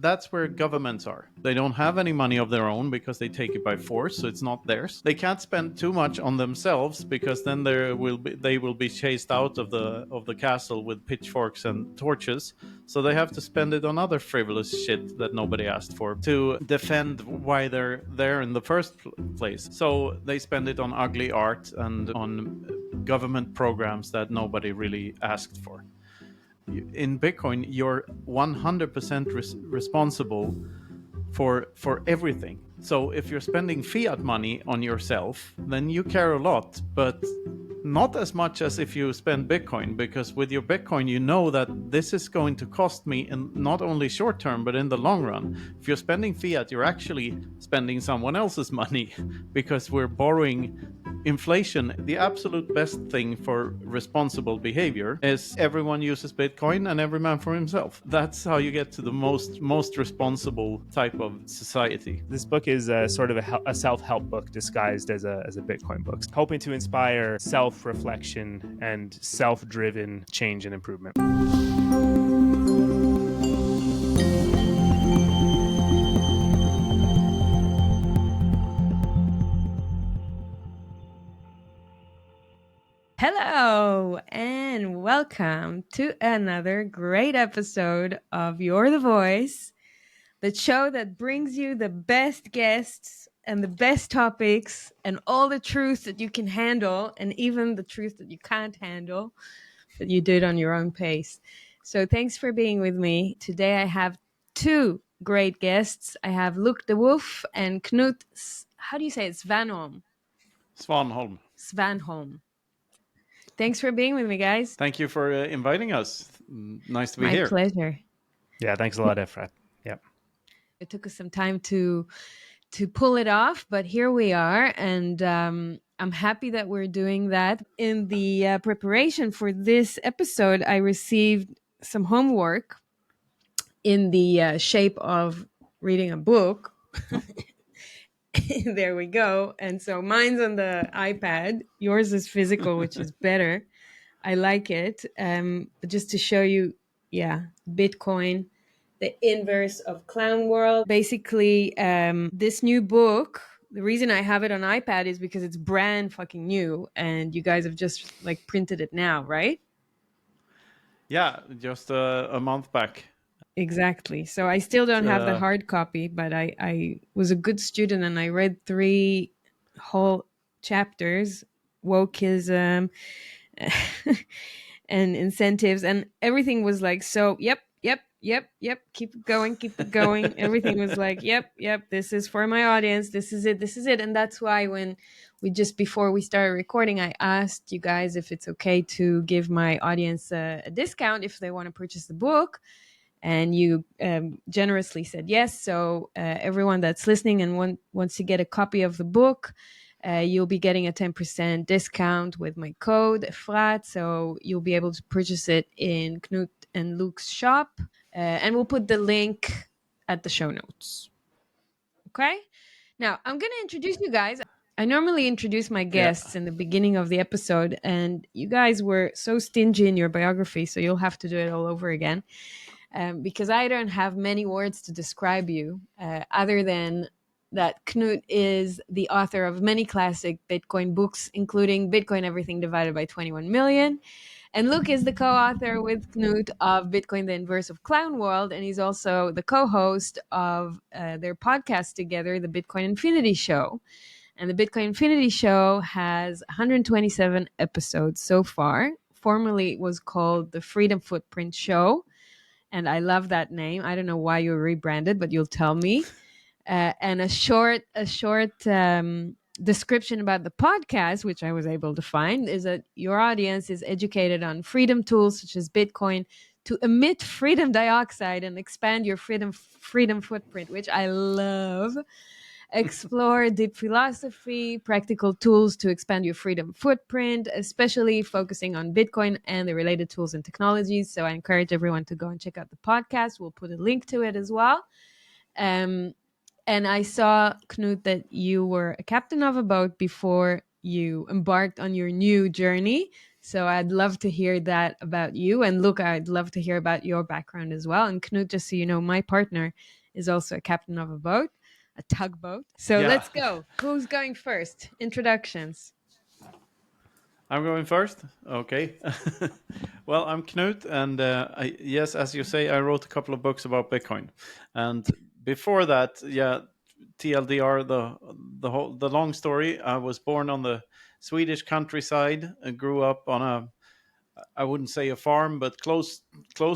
that's where governments are. They don't have any money of their own because they take it by force, so it's not theirs. They can't spend too much on themselves because then they will be chased out of the castle with pitchforks and torches. So they have to spend it on other frivolous shit that nobody asked for to defend why they're there in the first place. So they spend it on ugly art and on government programs that nobody really asked for. In Bitcoin, you're 100% responsible for everything. So if you're spending fiat money on yourself, then you care a lot, but not as much as if you spend Bitcoin, because with your Bitcoin, you know that this is going to cost me in not only short term, but in the long run. If you're spending fiat, you're actually spending someone else's money because we're borrowing inflation. The absolute best thing for responsible behavior is everyone uses Bitcoin and every man for himself. That's how you get to the most responsible type of society. This book is sort of a self-help book disguised as a Bitcoin book, hoping to inspire self-reflection and self-driven change and improvement. Hello and welcome to another great episode of You're the Voice, the show that brings you the best guests and the best topics and all the truth that you can handle and even the truth that you can't handle, but you do it on your own pace. So thanks for being with me. Today I have two great guests. I have Luke the Wolf and Knut, how do you say it? Svanholm. Svanholm. Thanks for being with me, guys. Thank you for inviting us. Nice to be here. here. My pleasure. Yeah, thanks a lot, Efrat. Yep. It took us some time to pull it off, but here we are, and I'm happy that we're doing that. In the preparation for this episode, I received some homework in the shape of reading a book. There we go. And so mine's on the iPad. Yours is physical, which is better. I like it. But just to show you, Bitcoin, the inverse of Clown World. Basically, this new book, the reason I have it on iPad is because it's brand fucking new and you guys have just like printed it now, right? Yeah, just a month back. Exactly. So I still don't have the hard copy, but I was a good student and I read 3 whole chapters, wokeism and incentives, and everything was like, so, yep, keep it going. Everything was like, yep, this is for my audience. This is it. And that's why when before we started recording, I asked you guys if it's okay to give my audience a discount if they want to purchase the book. And you generously said yes. So everyone that's listening and wants to get a copy of the book, you'll be getting a 10% discount with my code Efrat. So you'll be able to purchase it in Knut and Luke's shop. And we'll put the link at the show notes. Okay? Now, I'm going to introduce you guys. I normally introduce my guests in the beginning of the episode, and you guys were so stingy in your biography, so you'll have to do it all over again. Because I don't have many words to describe you other than that Knut is the author of many classic Bitcoin books, including Bitcoin Everything Divided by 21 Million. And Luke is the co-author with Knut of Bitcoin, the Inverse of Clown World. And he's also the co-host of their podcast together, the Bitcoin Infinity Show. And the Bitcoin Infinity Show has 127 episodes so far. Formerly, it was called the Freedom Footprint Show. And I love that name. I don't know why you rebranded, but you'll tell me. And a short description about the podcast, which I was able to find, is that your audience is educated on freedom tools such as Bitcoin to emit freedom dioxide and expand your freedom footprint, which I love. Explore deep philosophy, practical tools to expand your freedom footprint, especially focusing on Bitcoin and the related tools and technologies. So I encourage everyone to go and check out the podcast. We'll put a link to it as well. And I saw, Knut, that you were a captain of a boat before you embarked on your new journey. So I'd love to hear that about you. And Luke, I'd love to hear about your background as well. And Knut, just so you know, my partner is also a captain of a boat, a tugboat. So Yeah. let's go. Who's going first? Introductions. I'm going first. Okay. Well, I'm Knut, and yes, as you say, I wrote a couple of books about Bitcoin. And before that, yeah, TLDR, the long story. I was born on the Swedish countryside. And grew up on a, I wouldn't say a farm, but close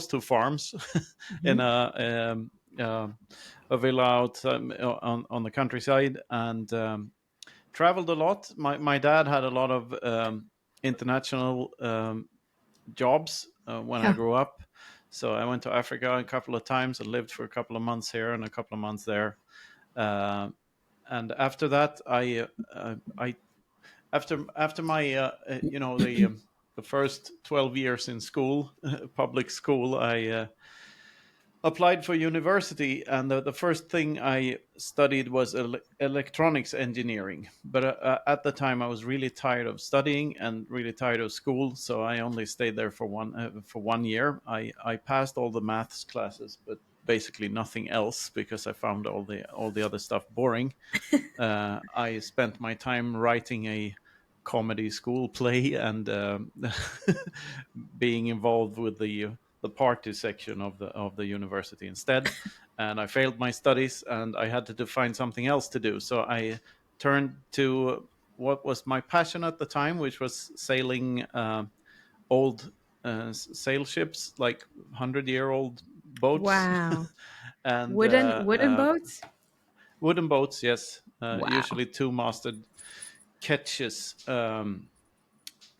to farms, in a villa out on the countryside, and traveled a lot. My dad had a lot of international jobs when I Yeah. grew up. So I went to Africa a couple of times and lived for a couple of months here and a couple of months there. Uh, and after that, I after my the first 12 years in school, public school, I applied for university, and the first thing I studied was electronics engineering. But at the time, I was really tired of studying and really tired of school, so I only stayed there for 1 year. I passed all the maths classes, but basically nothing else, because I found all the other stuff boring. I spent my time writing a comedy school play and being involved with the party section of the university instead. And I failed my studies, and I had to find something else to do. So I turned to what was my passion at the time, which was sailing old sail ships, like 100-year-old boats. Wow. And Wooden boats? wooden boats, yes, Wow. usually two-masted ketches.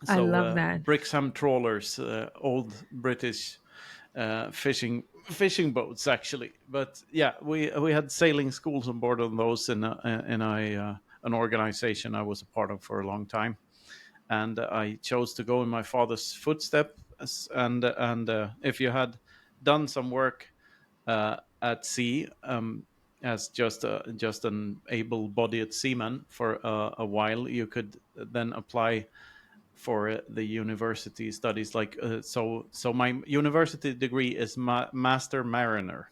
I love that. Brixham trawlers, old British fishing boats, actually. But yeah, we had sailing schools on board on those in an organization I was a part of for a long time, and I chose to go in my father's footsteps. And if you had done some work at sea, as just an able-bodied seaman for a while, you could then apply for the university studies. So my university degree is master mariner,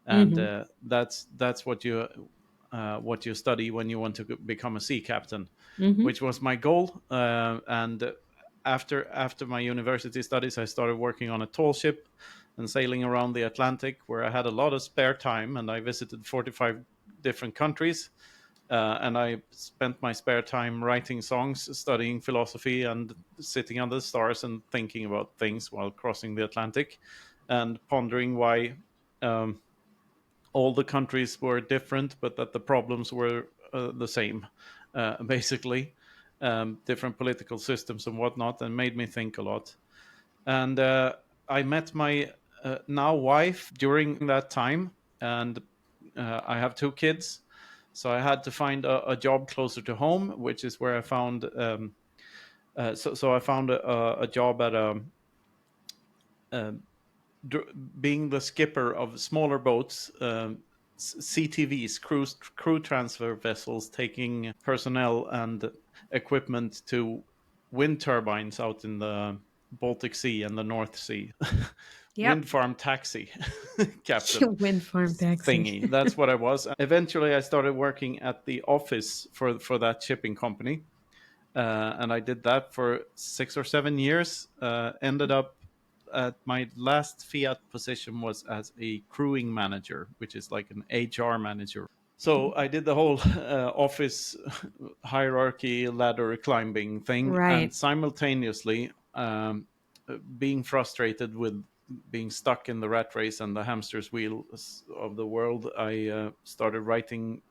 and Hmm. that's what you study when you want to become a sea captain, Hmm. which was my goal. And after my university studies, I started working on a tall ship and sailing around the Atlantic, where I had a lot of spare time, and I visited 45 different countries. And I spent my spare time writing songs, studying philosophy, and sitting under the stars and thinking about things while crossing the Atlantic, and pondering why um, all the countries were different, but that the problems were the same, basically. Different political systems and whatnot, and made me think a lot. And I met my now wife during that time, and I have two kids. So I had to find a job closer to home, which is where I found. So I found a job at a being the skipper of smaller boats, CTVs, crew transfer vessels, taking personnel and equipment to wind turbines out in the Baltic Sea and the North Sea. Yep. Wind farm taxi captain Wind farm taxi. thingy. That's what I was. Eventually, I started working at the office for that shipping company, and I did that for 6 or 7 years. Ended up at my last Fiat position was as a crewing manager, which is like an HR manager. So I did the whole office hierarchy ladder climbing thing, and Right. simultaneously being frustrated with being stuck in the rat race and the hamster's wheel of the world, I started writing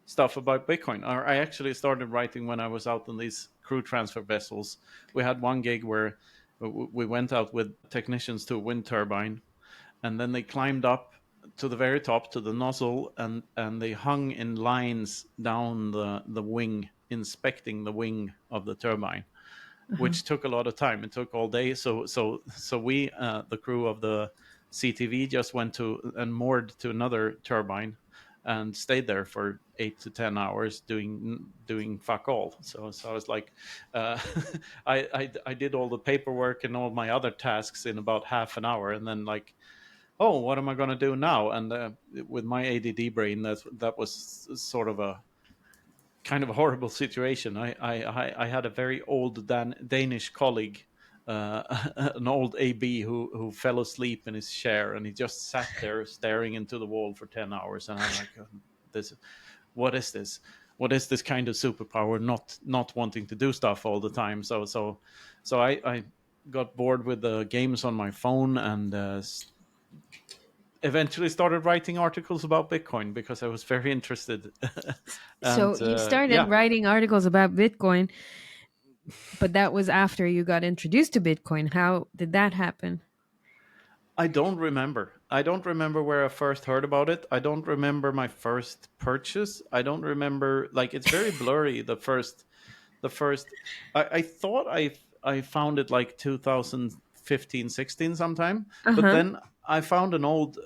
stuff about Bitcoin. Or I actually started writing when I was out on these crew transfer vessels. We had one gig where we went out with technicians to a wind turbine, and then they climbed up to the very top to the nozzle, and they hung in lines down the wing, inspecting the wing of the turbine, Uh-huh. which took a lot of time. It took all day. So we, the crew of the CTV, just went to and moored to another turbine, and stayed there for 8 to 10 hours doing fuck all. So I was like, uh, I did all the paperwork and all my other tasks in about half an hour, and then like, oh, what am I going to do now? And with my ADD brain, that was sort of a kind of a horrible situation. I had a very old Danish colleague, an old AB who fell asleep in his chair, and he just sat there staring into the wall for 10 hours. And I'm like, this, what is this? What is this kind of superpower? Not wanting to do stuff all the time. So I got bored with the games on my phone, and eventually started writing articles about Bitcoin because I was very interested. So And you started yeah, writing articles about Bitcoin, but that was after you got introduced to Bitcoin. How did that happen? I don't remember. I don't remember where I first heard about it. I don't remember my first purchase. I don't remember, like, it's very blurry. The first I thought I found it like 2015, 16 sometime, but Uh-huh. then I found an old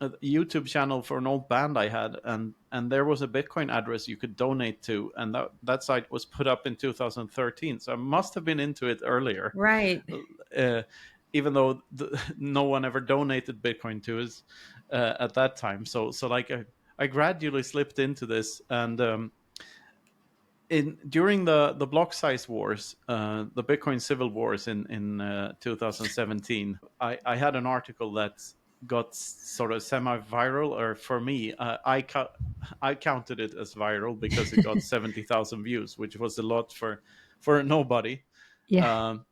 a YouTube channel for an old band I had, and there was a Bitcoin address you could donate to, and that site was put up in 2013. So I must have been into it earlier, Right. uh, even though no one ever donated Bitcoin to us at that time. So like I gradually slipped into this, and during the block size wars, the Bitcoin civil wars in 2017, I had an article that got sort of semi-viral, or for me, I counted it as viral because it got 70,000 views, which was a lot for a nobody. Yeah. Um,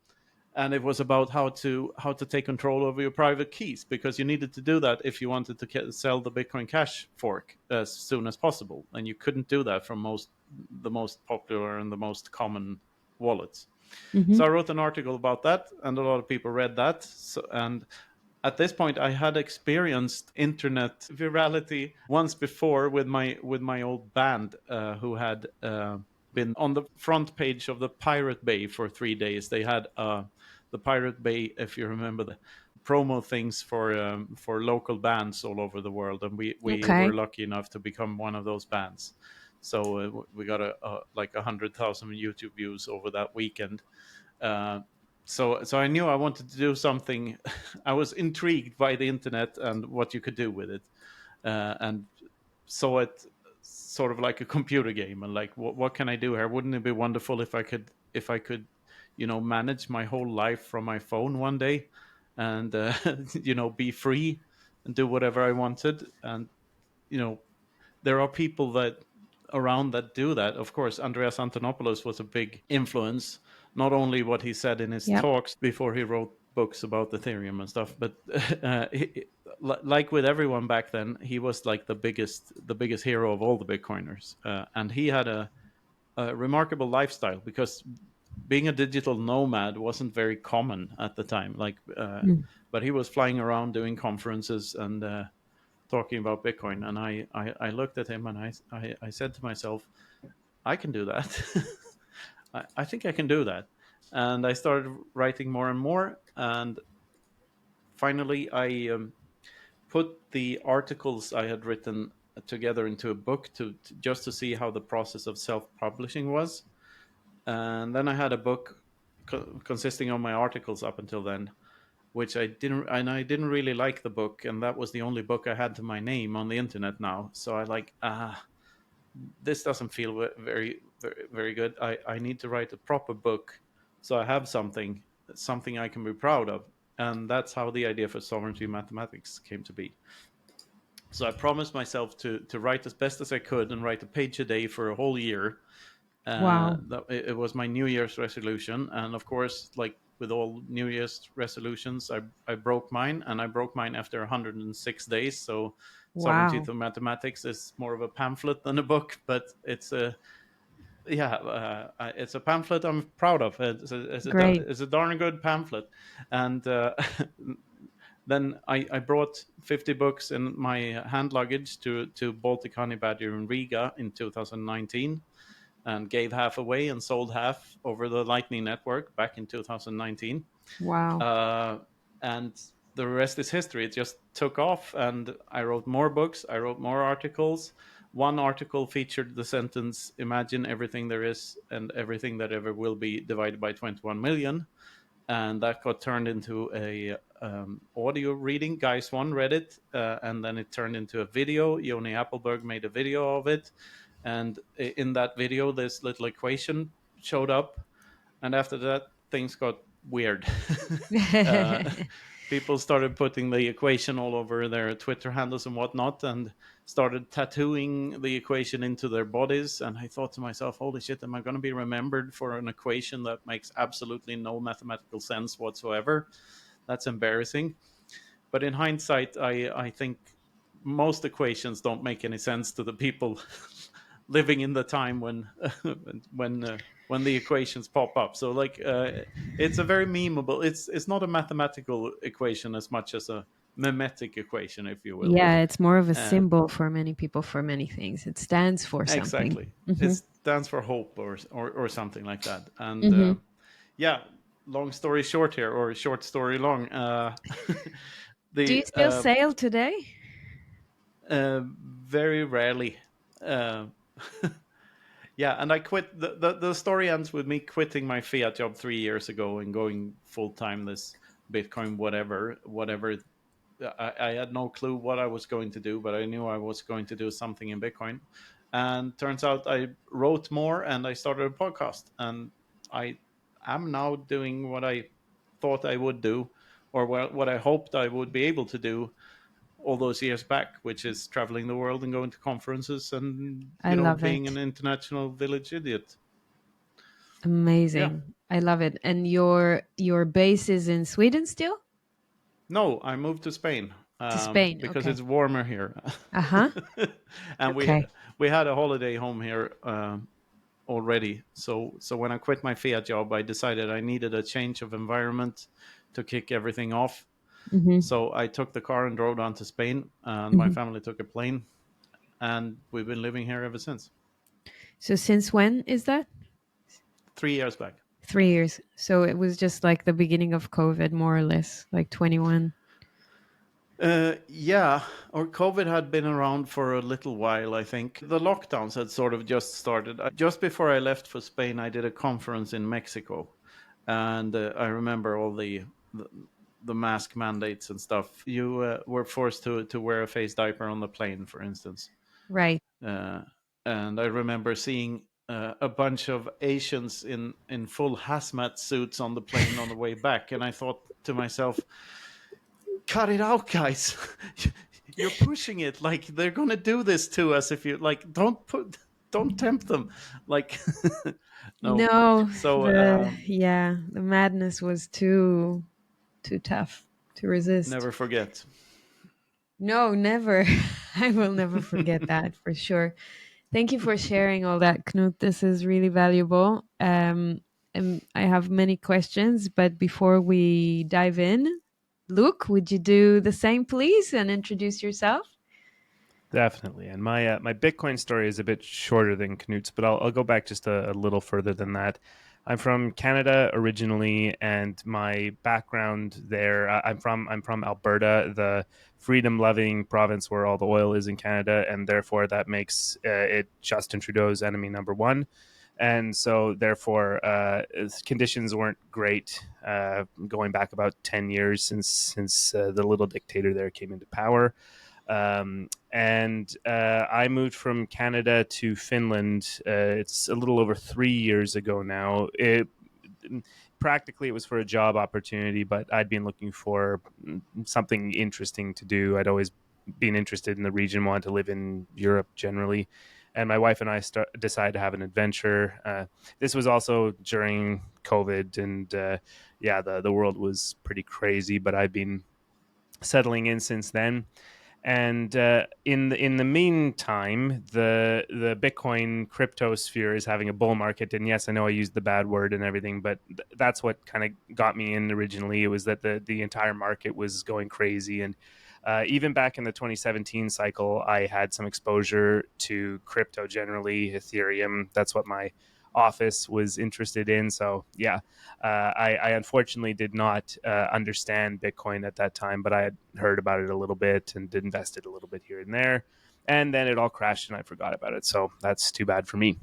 and it was about how to take control over your private keys, because you needed to do that if you wanted to sell the Bitcoin Cash fork as soon as possible, and you couldn't do that from the most popular and the most common wallets. Hmm. So I wrote an article about that, and a lot of people read that. And at this point, I had experienced internet virality once before with my old band, who had been on the front page of the Pirate Bay for 3 days. They had the Pirate Bay, if you remember, the promo things for local bands all over the world, and we were Okay. lucky enough to become one of those bands. So we got like 100,000 YouTube views over that weekend. Uh, so I knew I wanted to do something. I was intrigued by the internet and what you could do with it, and saw it sort of like a computer game, and like, what can I do here? Wouldn't it be wonderful if I could manage my whole life from my phone one day, and be free and do whatever I wanted. And you know there are people that around that do that. Of course, Andreas Antonopoulos was a big influence, not only what he said in his Yep. talks before he wrote books about Ethereum and stuff, but like with everyone back then, he was like the biggest hero of all the Bitcoiners, and he had a remarkable lifestyle, because being a digital nomad wasn't very common at the time. Mm. But he was flying around doing conferences and talking about Bitcoin, and I looked at him, and I said to myself, I can do that. I think I can do that. And I started writing more and more, and finally I put the articles I had written together into a book just to see how the process of self-publishing was. And then I had a book consisting of my articles up until then, which I didn't really like the book, and that was the only book I had to my name on the internet now. So I like, this doesn't feel very very very good. I need to write a proper book, so I have something I can be proud of. And that's how the idea for Sovereignty Mathematics came to be. So I promised myself to write as best as I could and write a page a day for a whole year. Wow. It was my New Year's resolution, and of course, like with all New Year's resolutions, I broke mine, and I broke mine after 106 days. So, Sovereignty Wow. of Mathematics is more of a pamphlet than a book, but it's a pamphlet I'm proud of. Great. It's a darn good pamphlet, and then I brought 50 books in my hand luggage to Baltic Honey Badger in Riga in 2019, and gave half away and sold half over the Lightning Network back in 2019. Wow. And the rest is history. It just took off, and I wrote more books. I wrote more articles. One article featured the sentence, "Imagine everything there is and everything that ever will be divided by 21 million." And that got turned into a audio reading. Guy Swan read it, and then it turned into a video. Yoni Appleberg made a video of it, and in that video, this little equation showed up. And after that, things got weird. uh, People started putting the equation all over their Twitter handles and whatnot, and started tattooing the equation into their bodies. And I thought to myself, holy shit, am I going to be remembered for an equation that makes absolutely no mathematical sense whatsoever? That's embarrassing. But in hindsight, I think most equations don't make any sense to the people living in the time when when the equations pop up. So like it's a very memeable. It's not a mathematical equation as much as a memetic equation, if you will. Yeah, it's more of a Uh, symbol for many people for many things. It stands for something. exactly. It Hmm. stands for hope or something like that. And Hmm. yeah, long story short here, or short story long. Do you The still sail today? very rarely. Uh, Yeah, and I quit. The story ends with me quitting my fiat job 3 years ago and going full time this Bitcoin whatever. I had no clue what I was going to do, but I knew I was going to do something in Bitcoin. And turns out I wrote more and I started a podcast, and I am now doing what I thought I would do, or what I hoped I would be able to do all those years back, which is traveling the world and going to conferences and I love being an it. international village idiot. Yeah. Amazing. I love it. And your base is in Sweden still? No, I moved to Spain To Spain. because Okay. it's warmer here, Uh-huh. and Okay. we had a holiday home here already. So when I quit my fiat job, I decided I needed a change of environment to kick everything off. Hmm. So I took the car and drove down to Spain, and my Hmm. family took a plane, and we've been living here ever since. So since when is that? 3 years back. 3 years. So it was just like the beginning of COVID, more or less, like 21. Yeah, or COVID had been around for a little while, I think. The lockdowns had sort of just started. Just before I left for Spain, I did a conference in Mexico. And I remember all the, the mask mandates and stuff. You were forced to wear a face diaper on the plane, for instance. Right. Uh, and I remember seeing a bunch of Asians in full hazmat suits on the plane on the way back. And I thought to myself, cut it out, guys. You're pushing it. Like, they're gonna do this to us if you like. Don't tempt them. Like, no. No, So the madness was too tough to resist. never forget. No, never. I will never forget that for sure. Thank you for sharing all that, Knut. This is really valuable. And I have many questions, but before we dive in, Luke, would you do the same, please, and introduce yourself? Definitely. And my Bitcoin story is a bit shorter than Knut's, but I'll go back just a little further than that. I'm from Canada originally, and my background there, I'm from Alberta, the freedom-loving province where all the oil is in Canada, and therefore that makes it Justin Trudeau's enemy number one. And so, therefore, conditions weren't great going back about 10 years since the little dictator there came into power. And I moved from Canada to Finland. It's a little over 3 years ago now. Practically, it was for a job opportunity, but I'd been looking for something interesting to do. I'd always been interested in the region, wanted to live in Europe generally. And my wife and I decided to have an adventure. This was also during COVID, and yeah, the world was pretty crazy. But I've been settling in since then. And in the meantime, the Bitcoin crypto sphere is having a bull market. And yes, I know I used the bad word and everything, but that's what kind of got me in originally. It was that the entire market was going crazy. And even back in the 2017 cycle, I had some exposure to crypto generally, Ethereum. That's what my office was interested in. So yeah, I unfortunately did not understand Bitcoin at that time, but I had heard about it a little bit and invested a little bit here and there. And then it all crashed and I forgot about it. So that's too bad for me.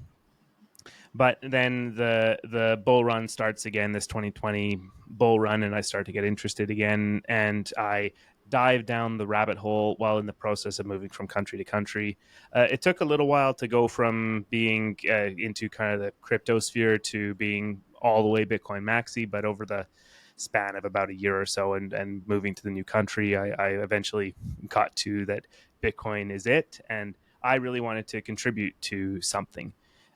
But then the bull run starts again, this 2020 bull run, and I start to get interested again. And I dive down the rabbit hole while in the process of moving from country to country. It took a little while to go from being into kind of the crypto sphere to being all the way Bitcoin maxi, but over the span of about a year or so and moving to the new country, I eventually got to that Bitcoin is it. And I really wanted to contribute to something.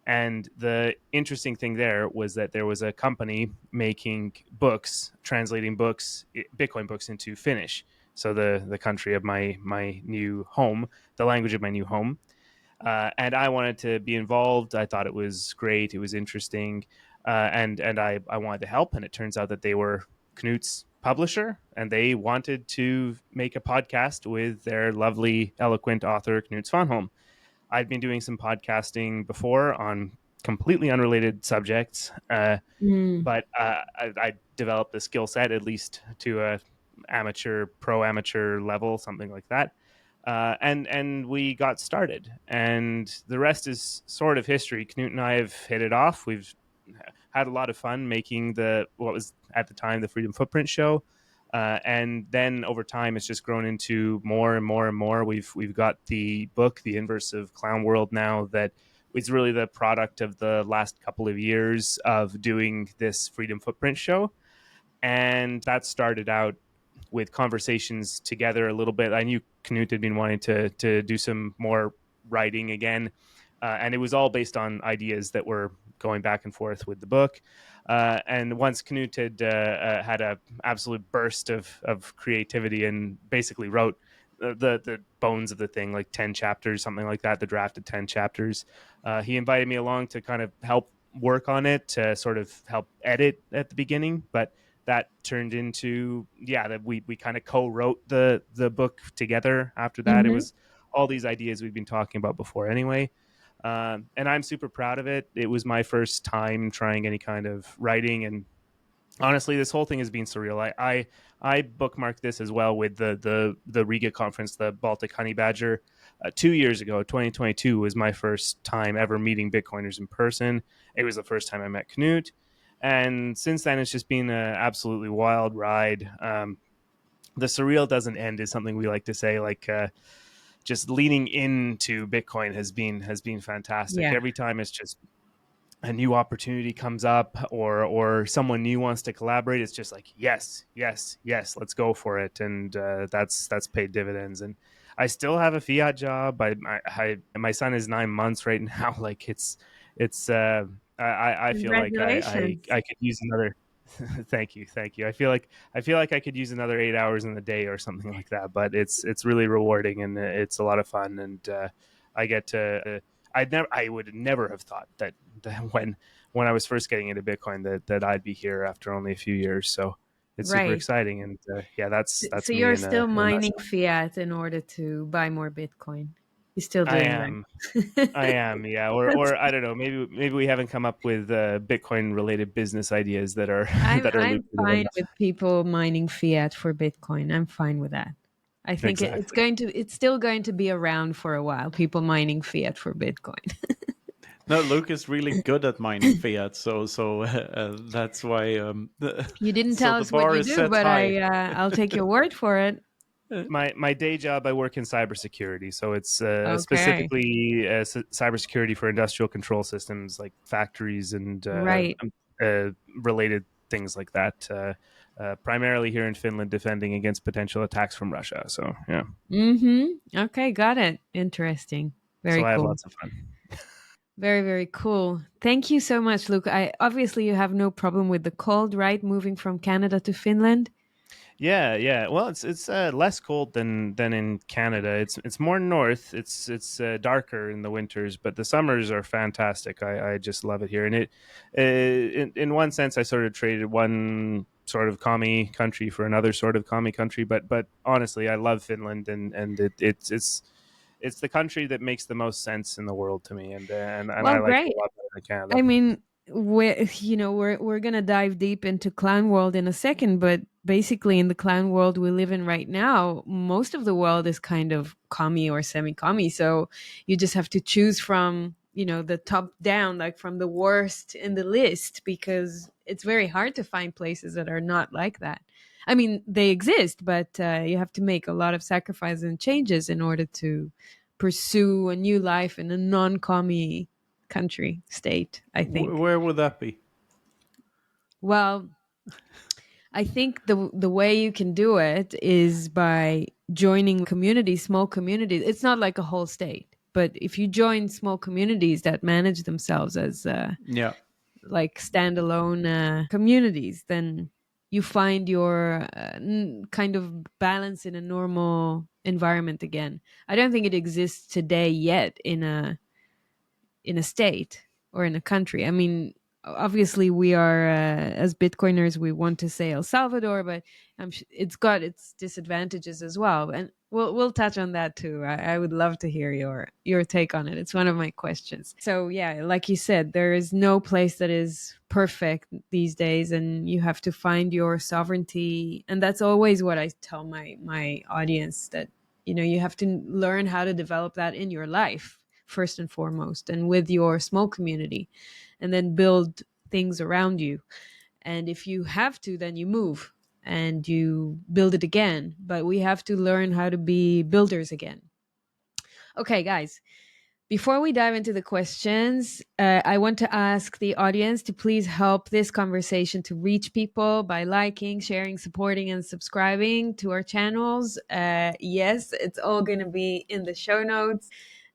And the interesting thing there was that there was a company making books, translating books, Bitcoin books into Finnish. So the country of my new home, the language of my new home. And I wanted to be involved. I thought it was great. It was interesting. And I wanted to help. And it turns out that they were Knut's publisher and they wanted to make a podcast with their lovely, eloquent author, Knut Svanholm. I'd been doing some podcasting before on completely unrelated subjects, but I developed the skill set at least to a amateur, pro amateur level, something like that. And we got started, and the rest is sort of history. Knut and I have hit it off. We've had a lot of fun making what was at the time the Freedom Footprint show. And then over time, it's just grown into more and more and more. We've got the book, The Inverse of Clown World, now that is really the product of the last couple of years of doing this Freedom Footprint show. And that started out with conversations together a little bit. I knew Knut had been wanting to do some more writing again. And it was all based on ideas that were going back and forth with the book. And once Knut had had an absolute burst of creativity and basically wrote the bones of the thing, like 10 chapters, something like that, the draft of 10 chapters, he invited me along to kind of help work on it, to sort of help edit at the beginning. But that turned into, that we kind of co-wrote the book together after that. It was all these ideas we've been talking about before anyway. And I'm super proud of it. It was my first time trying any kind of writing, and honestly, this whole thing has been surreal. I bookmarked this as well with the Riga conference, the Baltic Honey Badger. 2 years ago, 2022 was my first time ever meeting Bitcoiners in person. It was the first time I met Knut, and since then it's just been an absolutely wild ride. The surreal doesn't end is something we like to say. Like just leaning into Bitcoin has been fantastic. Yeah. Every time it's just a new opportunity comes up, or someone new wants to collaborate, it's just like yes, let's go for it. And that's paid dividends. And I still have a fiat job. My son is 9 months right now. Like it's I feel like I could use another thank you. I feel like I could use another 8 hours in the day or something like that. But it's really rewarding, and it's a lot of fun. And I get to. I would never have thought that when I was first getting into Bitcoin that I'd be here after only a few years. So it's super exciting. And that's so me. you're still mining fiat in order to buy more Bitcoin. You're still doing that. I am, yeah. Or I don't know. Maybe we haven't come up with Bitcoin related business ideas that are I'm fine with people mining fiat for Bitcoin. I'm fine with that. I think it's still going to be around for a while. People mining fiat for Bitcoin. No, Luke is really good at mining fiat, so that's why. You didn't tell us what you do, but I'll take your word for it. My day job, I work in cybersecurity, so it's specifically cybersecurity for industrial control systems like factories and related things like that. Primarily here in Finland, defending against potential attacks from Russia. So yeah. Okay, got it. Interesting. Very cool. I have lots of fun. Very, very cool. Thank you so much, Luke. Obviously you have no problem with the cold, right? Moving from Canada to Finland. Yeah. Well, it's less cold than in Canada. It's more north. It's darker in the winters, but the summers are fantastic. I just love it here. And it in one sense, I sort of traded one sort of commie country for another sort of commie country. But honestly, I love Finland, and it's the country that makes the most sense in the world to me, and Well, I like it great. a lot better than Canada. I mean, we're gonna dive deep into clown world in a second, but basically in the clown world we live in right now, most of the world is kind of commie or semi-commie. So you just have to choose from the top down, like from the worst in the list, because it's very hard to find places that are not like that. I mean, they exist, but you have to make a lot of sacrifices and changes in order to pursue a new life in a non-commie country, state, I think. Where would that be? Well, I think the way you can do it is by joining communities, small communities. It's not like a whole state, but if you join small communities that manage themselves as Yeah. like standalone communities, then you find your kind of balance in a normal environment again. I don't think it exists today yet in a state or in a country. I mean, obviously, we are as Bitcoiners, we want to say El Salvador, but it's got its disadvantages as well, and we'll touch on that too. I would love to hear your take on it. It's one of my questions. So yeah, like you said, there is no place that is perfect these days, and you have to find your sovereignty. And that's always what I tell my audience, that you have to learn how to develop that in your life first and foremost, and with your small community, and then build things around you. And if you have to, then you move and you build it again. But we have to learn how to be builders again. Okay, guys, before we dive into the questions, I want to ask the audience to please help this conversation to reach people by liking, sharing, supporting, and subscribing to our channels. Yes, it's all going to be in the show notes,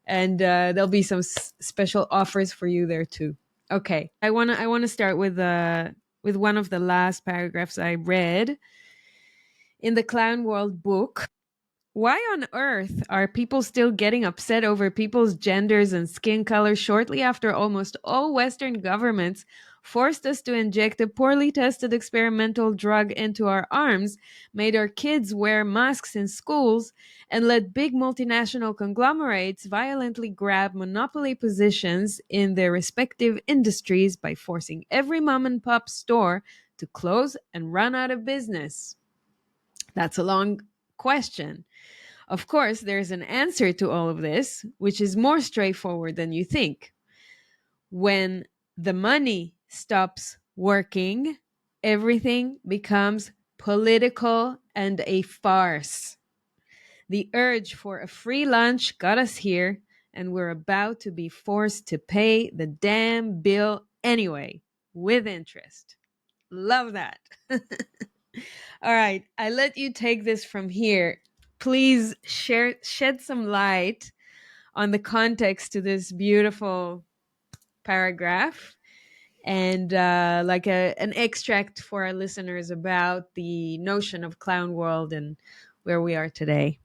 and there'll be some special offers for you there too. Okay, I wanna start with one of the last paragraphs I read in the Clown World book. Why on earth are people still getting upset over people's genders and skin color shortly after almost all Western governments forced us to inject a poorly tested experimental drug into our arms, made our kids wear masks in schools, and let big multinational conglomerates violently grab monopoly positions in their respective industries by forcing every mom and pop store to close and run out of business? That's a long question. Of course, there's an answer to all of this, which is more straightforward than you think. When the money stops working, everything becomes political and a farce. The urge for a free lunch got us here, and we're about to be forced to pay the damn bill anyway, with interest. Love that. All right, I let you take this from here. Please shed some light on the context to this beautiful paragraph, and like an extract for our listeners about the notion of clown world and where we are today.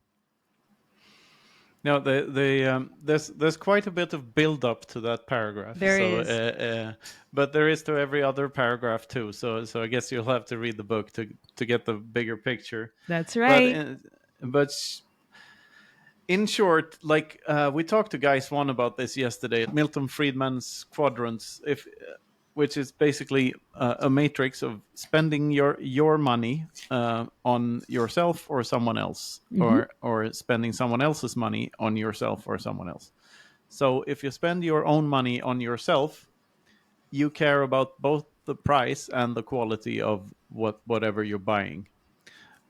No, there's quite a bit of build up to that paragraph. There is. But there is to every other paragraph too. So I guess you'll have to read the book to get the bigger picture. That's right. But in short, like we talked to Guy Swan about this yesterday, Milton Friedman's quadrants, which is basically a matrix of spending your money on yourself or someone else, or spending someone else's money on yourself or someone else. So if you spend your own money on yourself, you care about both the price and the quality of whatever you're buying.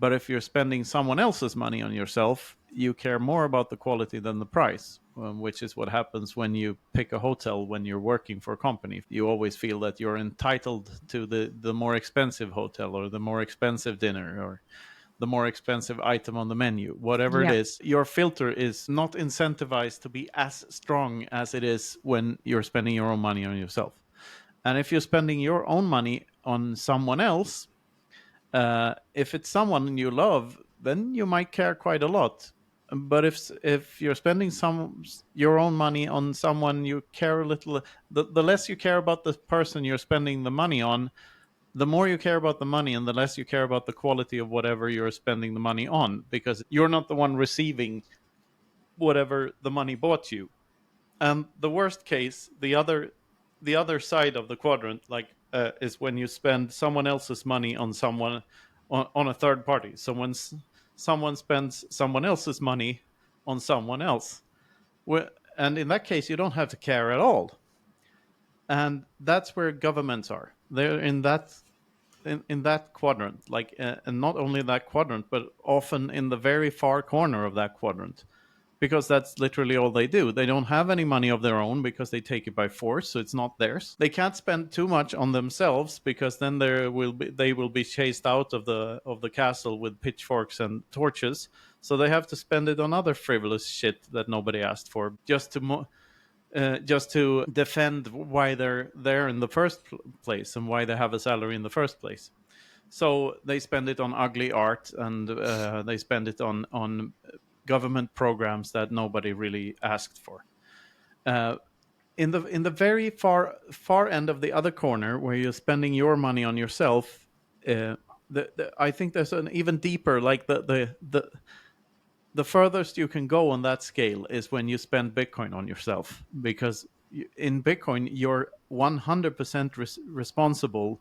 But if you're spending someone else's money on yourself, you care more about the quality than the price, which is what happens when you pick a hotel when you're working for a company. You always feel that you're entitled to the more expensive hotel or the more expensive dinner or the more expensive item on the menu. Whatever it is, your filter is not incentivized to be as strong as it is when you're spending your own money on yourself. And if you're spending your own money on someone else, if it's someone you love, then you might care quite a lot. But if you're spending your own money on someone you care a little, the less you care about the person you're spending the money on, the more you care about the money, and the less you care about the quality of whatever you're spending the money on, because you're not the one receiving whatever the money bought you. And the worst case, the other side of the quadrant, like is when you spend someone else's money on someone, on a third party. So when someone spends someone else's money on someone else, and in that case you don't have to care at all. And that's where governments are. They're in that quadrant, like, and not only that quadrant, but often in the very far corner of that quadrant, because that's literally all they do. They don't have any money of their own because they take it by force, so it's not theirs. They can't spend too much on themselves because then they will be chased out of the castle with pitchforks and torches. So they have to spend it on other frivolous shit that nobody asked for, just to defend why they're there in the first place and why they have a salary in the first place. So they spend it on ugly art, and they spend it on government programs that nobody really asked for. In the very far end of the other corner, where you're spending your money on yourself, I think there's an even deeper, like the furthest you can go on that scale is when you spend Bitcoin on yourself, because in Bitcoin you're 100% responsible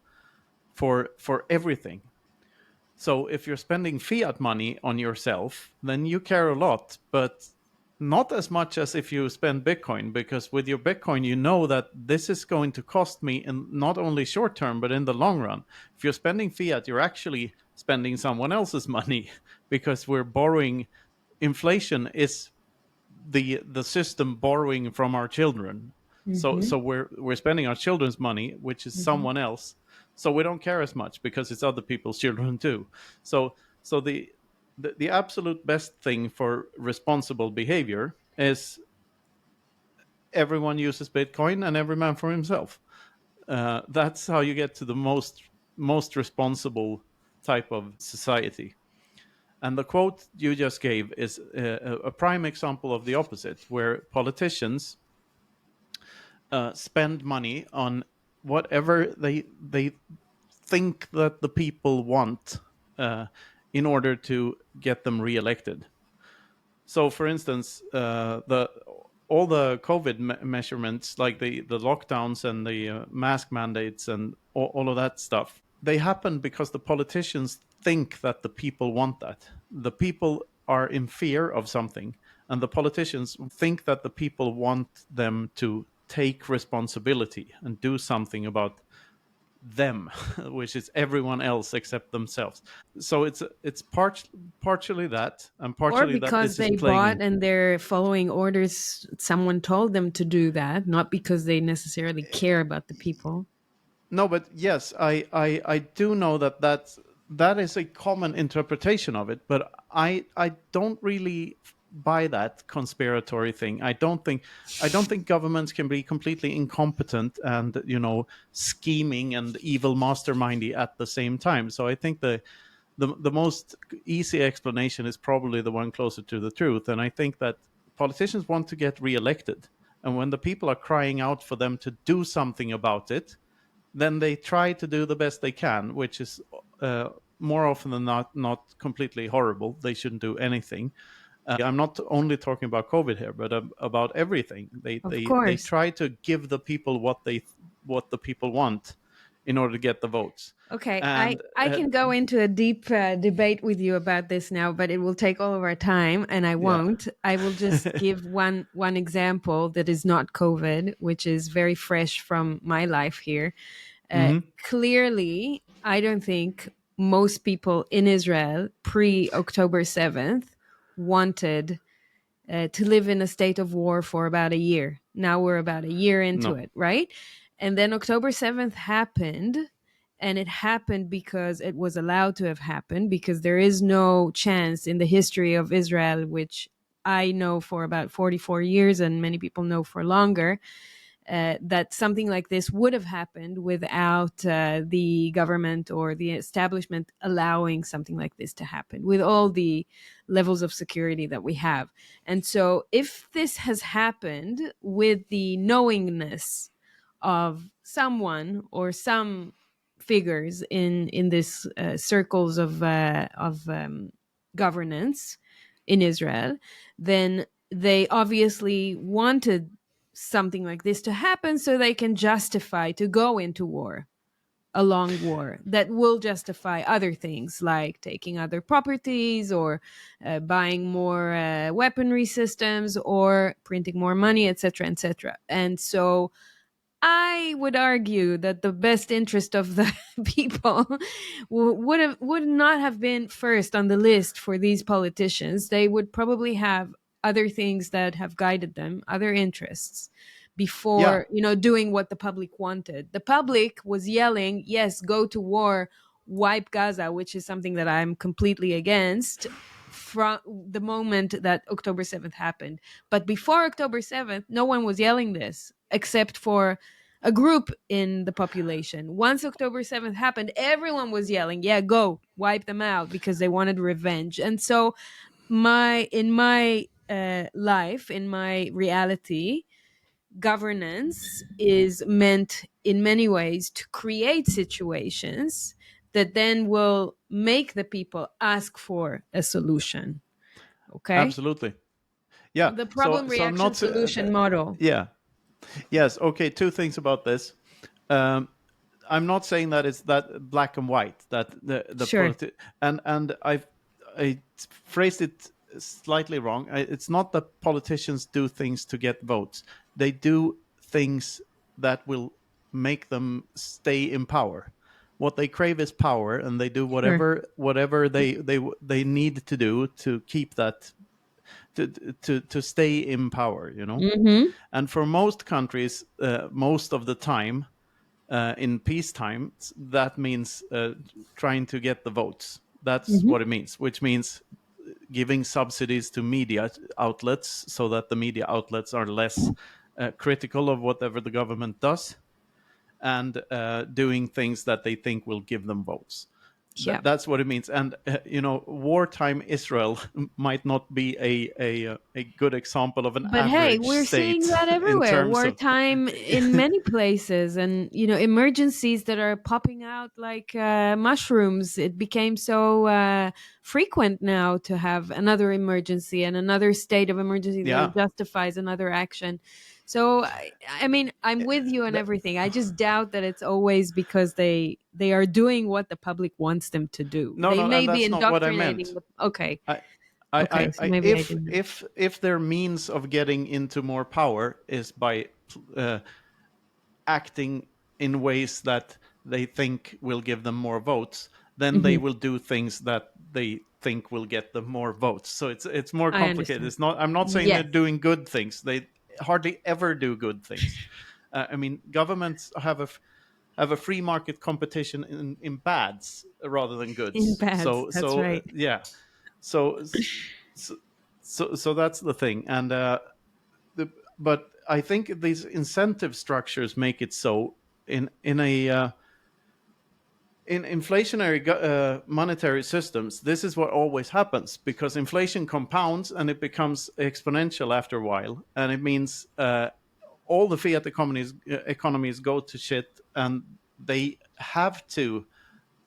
for everything. So if you're spending fiat money on yourself, then you care a lot, but not as much as if you spend Bitcoin, because with your Bitcoin, you know that this is going to cost me in not only short term, but in the long run. If you're spending fiat, you're actually spending someone else's money because we're borrowing. Inflation is the system borrowing from our children. So we're spending our children's money, which is someone else. So we don't care as much because it's other people's children too. So the absolute best thing for responsible behavior is everyone uses Bitcoin and every man for himself. That's how you get to the most responsible type of society. And the quote you just gave is a prime example of the opposite, where politicians spend money on whatever they think that the people want, in order to get them reelected. So, for instance, all the COVID measurements, like the lockdowns and the mask mandates and all of that stuff, they happen because the politicians think that the people want that. The people are in fear of something, and the politicians think that the people want them to take responsibility and do something about them, which is everyone else except themselves. So it's partially that, and Or partially that because this is they playing bought in. and they're following orders, someone told them to do that, not because they necessarily care about the people. No, but yes, I do know that is a common interpretation of it, but I don't really buy that conspiratory thing. I don't think governments can be completely incompetent and, scheming and evil mastermindy at the same time. So I think the most easy explanation is probably the one closer to the truth, and I think that politicians want to get reelected, and when the people are crying out for them to do something about it, then they try to do the best they can, which is more often than not completely horrible. They shouldn't do anything. I'm not only talking about COVID here, but about everything. They, Of they they course. try to give the people what the people want in order to get the votes. Okay, I, And I can go into a deep debate with you about this now, but it will take all of our time, and I yeah. won't. I will just give one example that is not COVID, which is very fresh from my life here. Clearly, I don't think most people in Israel pre October 7th wanted to live in a state of war for about a year. Now we're about a year into No. it, right? And then October 7th happened, and it happened because it was allowed to have happened, because there is no chance in the history of Israel, which I know for about 44 years and many people know for longer, that something like this would have happened without the government or the establishment allowing something like this to happen, with all the levels of security that we have. And so if this has happened with the knowingness of someone or some figures in this circles of governance in Israel, then they obviously wanted something like this to happen so they can justify to go into war, a long war that will justify other things like taking other properties or buying more weaponry systems or printing more money, etc., etc. And so I would argue that the best interest of the people would not have been first on the list for these politicians. They would probably have other things that have guided them, other interests, Yeah, before doing what the public wanted. The public was yelling, "Yes, go to war, wipe Gaza," which is something that I'm completely against from the moment that October 7th happened. But before October 7th, no one was yelling this except for a group in the population. Once October 7th happened, everyone was yelling, "Yeah, go, wipe them out," because they wanted revenge. And so in my life, in my reality, governance is meant in many ways to create situations that then will make the people ask for a solution. Okay? absolutely. Yeah. The So problem I'm reaction not. solution model. Yeah. Yes. Okay. Two things about this. Um, I'm not saying that it's that black and white, that the Sure. and I phrased it slightly wrong. It's not that politicians do things to get votes. They do things that will make them stay in power. What they crave is power, and they do Sure. whatever they need to do to keep that, to stay in power. Mm-hmm. And for most countries, most of the time, in peacetime, that means trying to get the votes. That's Mm-hmm. what it means, which means giving subsidies to media outlets so that the media outlets are less critical of whatever the government does, and doing things that they think will give them votes. Yeah. That's what it means. And wartime Israel might not be a good example of an But hey, average we're seeing state that in everywhere. terms of. Wartime in many places, and emergencies that are popping out like mushrooms. It became so frequent now to have another emergency and another state of emergency that Yeah. justifies another action. So, I mean, I'm with you on That, everything. I just doubt that it's always because they are doing what the public wants them to do. no, They no, may and be that's not what I indoctrinating. meant. Okay, I, okay, so maybe I if didn't. if their means of getting into more power is by uh, acting in ways that they think will give them more votes, then they Hmm. will do things that they think will get them more votes. So it's more I complicated. understand. It's not. I'm not saying they're Yes. doing good things. They hardly ever do good things. I mean, governments have a free market competition in bads rather than In goods. pads. That's So right. yeah, so so, so that's the thing. And but I think these incentive structures make it so in a in inflationary monetary systems. This is what always happens, because inflation compounds and it becomes exponential after a while, and it means all the fiat economies go to shit, and they have to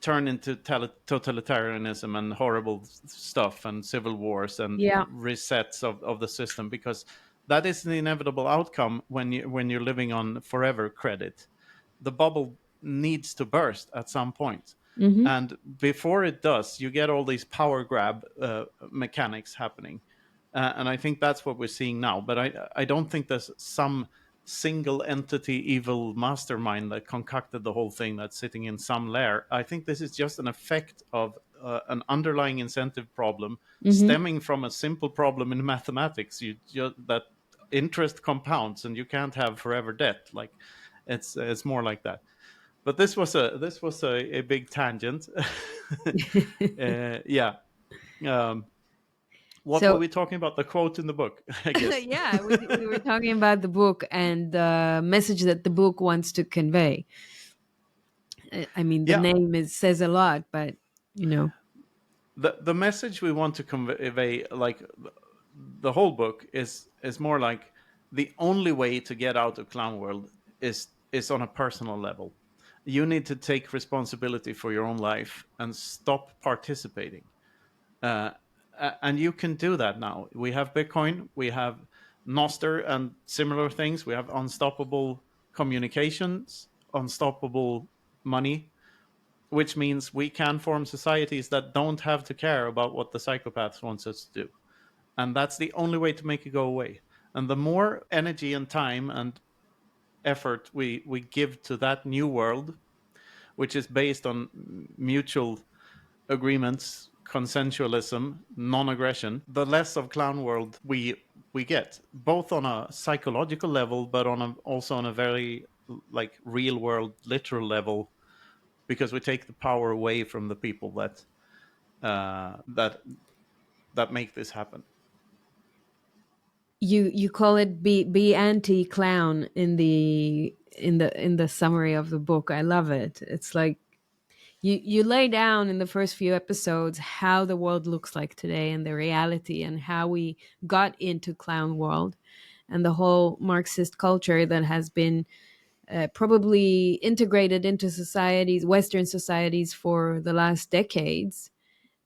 turn into totalitarianism and horrible stuff and civil wars and Yeah. resets of the system, because that is the inevitable outcome when you're living on forever credit. The bubble needs to burst at some point. Hmm. And before it does, you get all these power grab mechanics happening. And I think that's what we're seeing now. But I don't think there's some single entity evil mastermind that concocted the whole thing that's sitting in some lair. I think this is just an effect of an underlying incentive problem Hmm. stemming from a simple problem in mathematics. That interest compounds and you can't have forever debt. Like it's more like that. But this was a big tangent. Yeah. Um, what were So we talking about? The quote in the book, I guess. yeah, we were talking about the book and the message that the book wants to convey. I mean, the Yeah. name says a lot, but you know. The message we want to convey, like the whole book, is more like the only way to get out of clown world is on a personal level. You need to take responsibility for your own life and stop participating. Uh, And you can do that now. We have Bitcoin, we have Noster and similar things. We have unstoppable communications, unstoppable money, which means we can form societies that don't have to care about what the psychopaths wants us to do. And that's the only way to make it go away. And the more energy and time and effort we give to that new world, which is based on mutual agreements, consensualism, non-aggression, the less of clown world we get, both on a psychological level, but also on a very like real world, literal level, because we take the power away from the people that make this happen. You call it be anti clown in the summary of the book. I love it. It's like you lay down in the first few episodes how the world looks like today and the reality and how we got into clown world and the whole Marxist culture that has been probably integrated into societies, Western societies, for the last decades.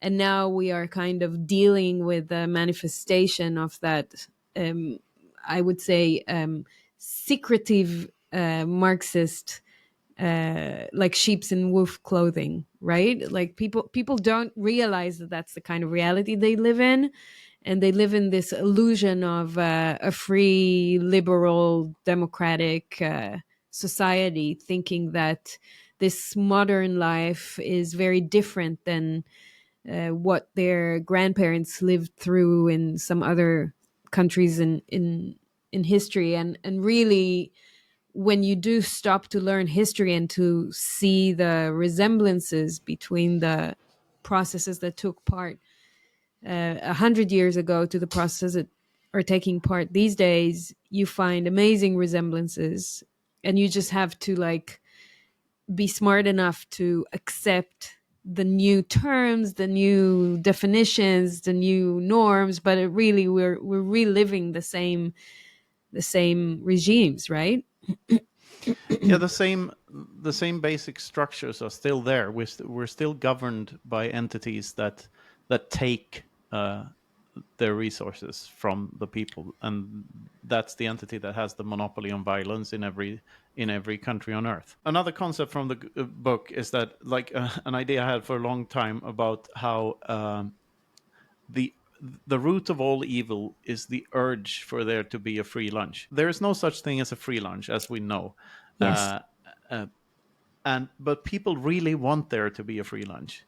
And now we are kind of dealing with the manifestation of that, um, I would say, secretive Marxist, like sheep's in wolf clothing, right? Like people don't realize that that's the kind of reality they live in, and they live in this illusion of a free, liberal, democratic society, thinking that this modern life is very different than what their grandparents lived through in some other countries in history. And really, when you do stop to learn history and to see the resemblances between the processes that took part 100 years ago to the processes that are taking part these days, you find amazing resemblances. And you just have to like be smart enough to accept the new terms, the new definitions, the new norms, but it really we're reliving the same regimes, right? Yeah, the same basic structures are still there. We're still governed by entities that take their resources from the people, and that's the entity that has the monopoly on violence in every country on earth. Another concept from the book is that, like, an idea I had for a long time about how the the root of all evil is the urge for there to be a free lunch. There is no such thing as a free lunch, as we know. Yes. Uh, uh, but people really want there to be a free lunch,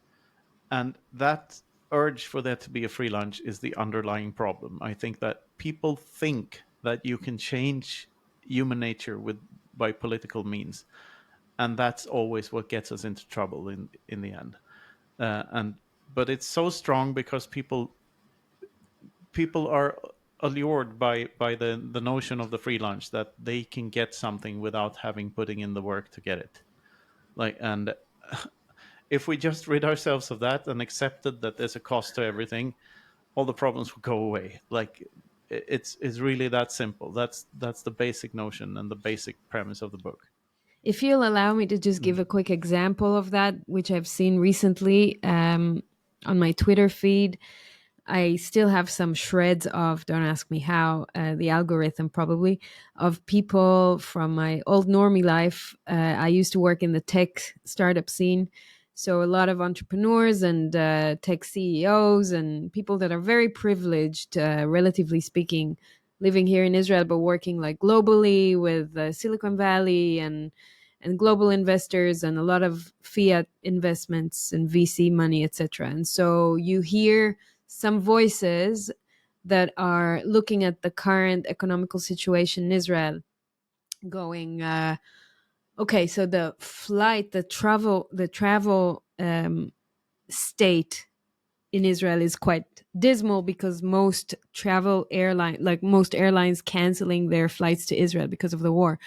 and that urge for there to be a free lunch is the underlying problem. I think that people think that you can change human nature by political means, and that's always what gets us into trouble in the end. And but it's so strong because people are allured by the notion of the free lunch, that they can get something without having putting in the work to get it. Like, and if we just rid ourselves of that and accepted that there's a cost to everything, all the problems will go away. Like, it's really that simple. That's the basic notion and the basic premise of the book. If you'll allow me to just give a quick example of that, which I've seen recently on my Twitter feed. I still have some shreds of, don't ask me how, the algorithm probably, of people from my old normie life. I used to work in the tech startup scene. So a lot of entrepreneurs and tech CEOs and people that are very privileged, relatively speaking, living here in Israel, but working like globally with Silicon Valley and global investors and a lot of fiat investments and VC money, etc. And so you hear some voices that are looking at the current economical situation in Israel, going, okay, so the travel state in Israel is quite dismal because most airlines canceling their flights to Israel because of the war.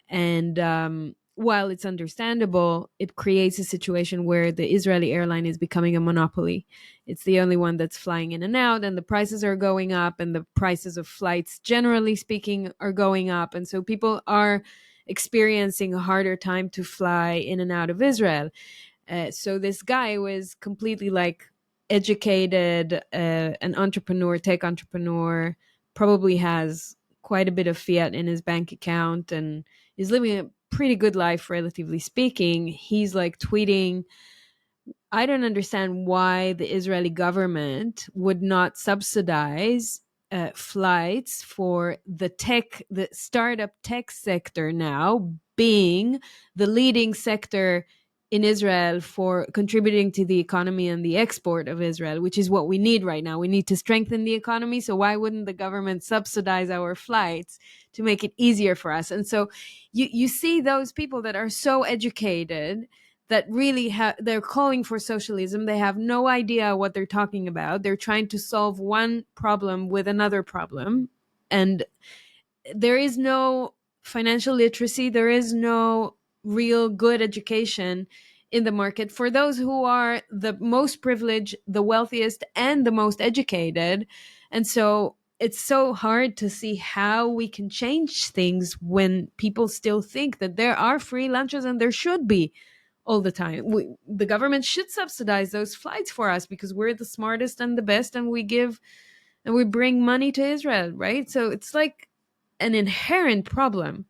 And while it's understandable, it creates a situation where the Israeli airline is becoming a monopoly. It's the only one that's flying in and out, and the prices are going up, and the prices of flights, generally speaking, are going up. And so people are experiencing a harder time to fly in and out of Israel. So this guy was completely like educated, an entrepreneur, tech entrepreneur, probably has quite a bit of fiat in his bank account and is living a pretty good life, relatively speaking. He's like tweeting, I don't understand why the Israeli government would not subsidize flights for the startup tech sector now, being the leading sector in Israel for contributing to the economy and the export of Israel, which is what we need right now. We need to strengthen the economy. So why wouldn't the government subsidize our flights to make it easier for us? And so you see those people that are so educated that really they're calling for socialism. They have no idea what they're talking about. They're trying to solve one problem with another problem. And there is no financial literacy. There is no real good education in the market for those who are the most privileged, the wealthiest, and the most educated. And so it's so hard to see how we can change things when people still think that there are free lunches, and there should be all the time. The government should subsidize those flights for us because we're the smartest and the best, and we bring money to Israel, right? So it's like an inherent problem.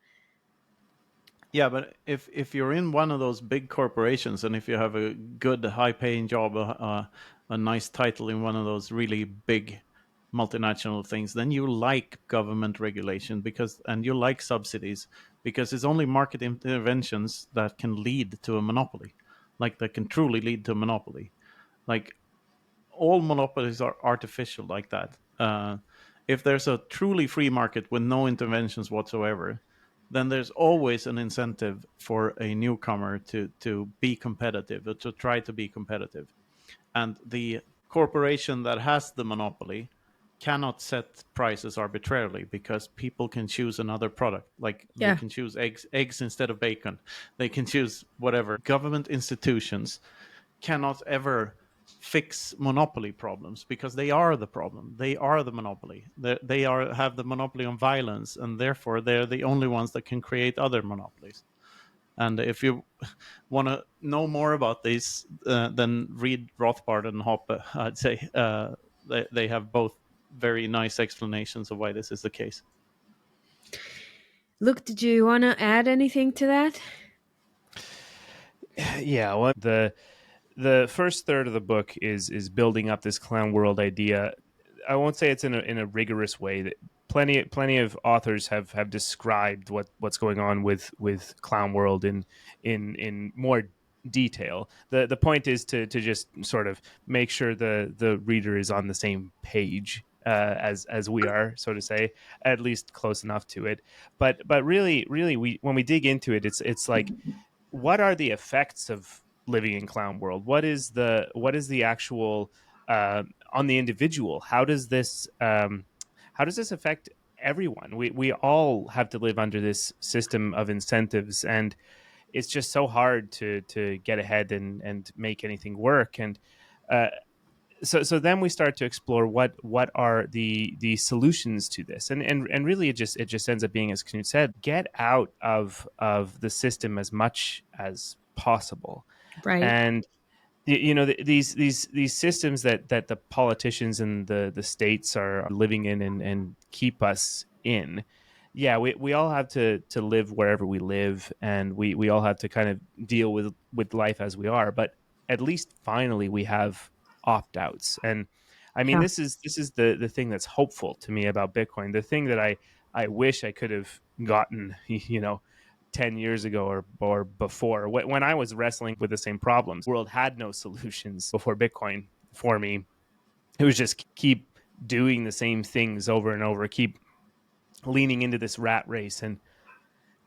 Yeah, but if you're in one of those big corporations, and if you have a good high-paying job, a nice title in one of those really big multinational things, then you like government regulation and you like subsidies, because it's only market interventions that can lead to a monopoly, like that can truly lead to a monopoly. Like, all monopolies are artificial like that. If there's a truly free market with no interventions whatsoever, then there's always an incentive for a newcomer to be competitive, or to try to be competitive. And the corporation that has the monopoly cannot set prices arbitrarily, because people can choose another product. Like, they Yeah. can choose eggs instead of bacon. They can choose whatever. Government institutions cannot ever fix monopoly problems, because they are the problem. They are the monopoly. Have the monopoly on violence, and therefore they're the only ones that can create other monopolies. And if you want to know more about these, then read Rothbard and Hoppe. I'd say they have both very nice explanations of why this is the case. Luke, did you want to add anything to that? Yeah, well, the first third of the book is building up this clown world idea. I won't say it's in a rigorous way. That plenty of authors have described what's going on with clown world in more detail. The point is to just sort of make sure the reader is on the same page as we are, so to say, at least close enough to it. But really, we when we dig into it, it's like, what are the effects of living in clown world? What is the actual on the individual? How does this affect everyone? We all have to live under this system of incentives, and it's just so hard to get ahead and make anything work. And uh, so then we start to explore what are the solutions to this, and really it just ends up being, as Knut said, get out of the system as much as possible. Right. And these systems that the politicians and the states are living in and keep us in. Yeah, we all have to live wherever we live, and we all have to kind of deal with life as we are. But at least finally we have opt outs. And I mean, Yeah. this is the thing that's hopeful to me about Bitcoin. The thing that I wish I could have gotten 10 years ago or before, when I was wrestling with the same problems. The world had no solutions before Bitcoin for me. It was just keep doing the same things over and over, keep leaning into this rat race and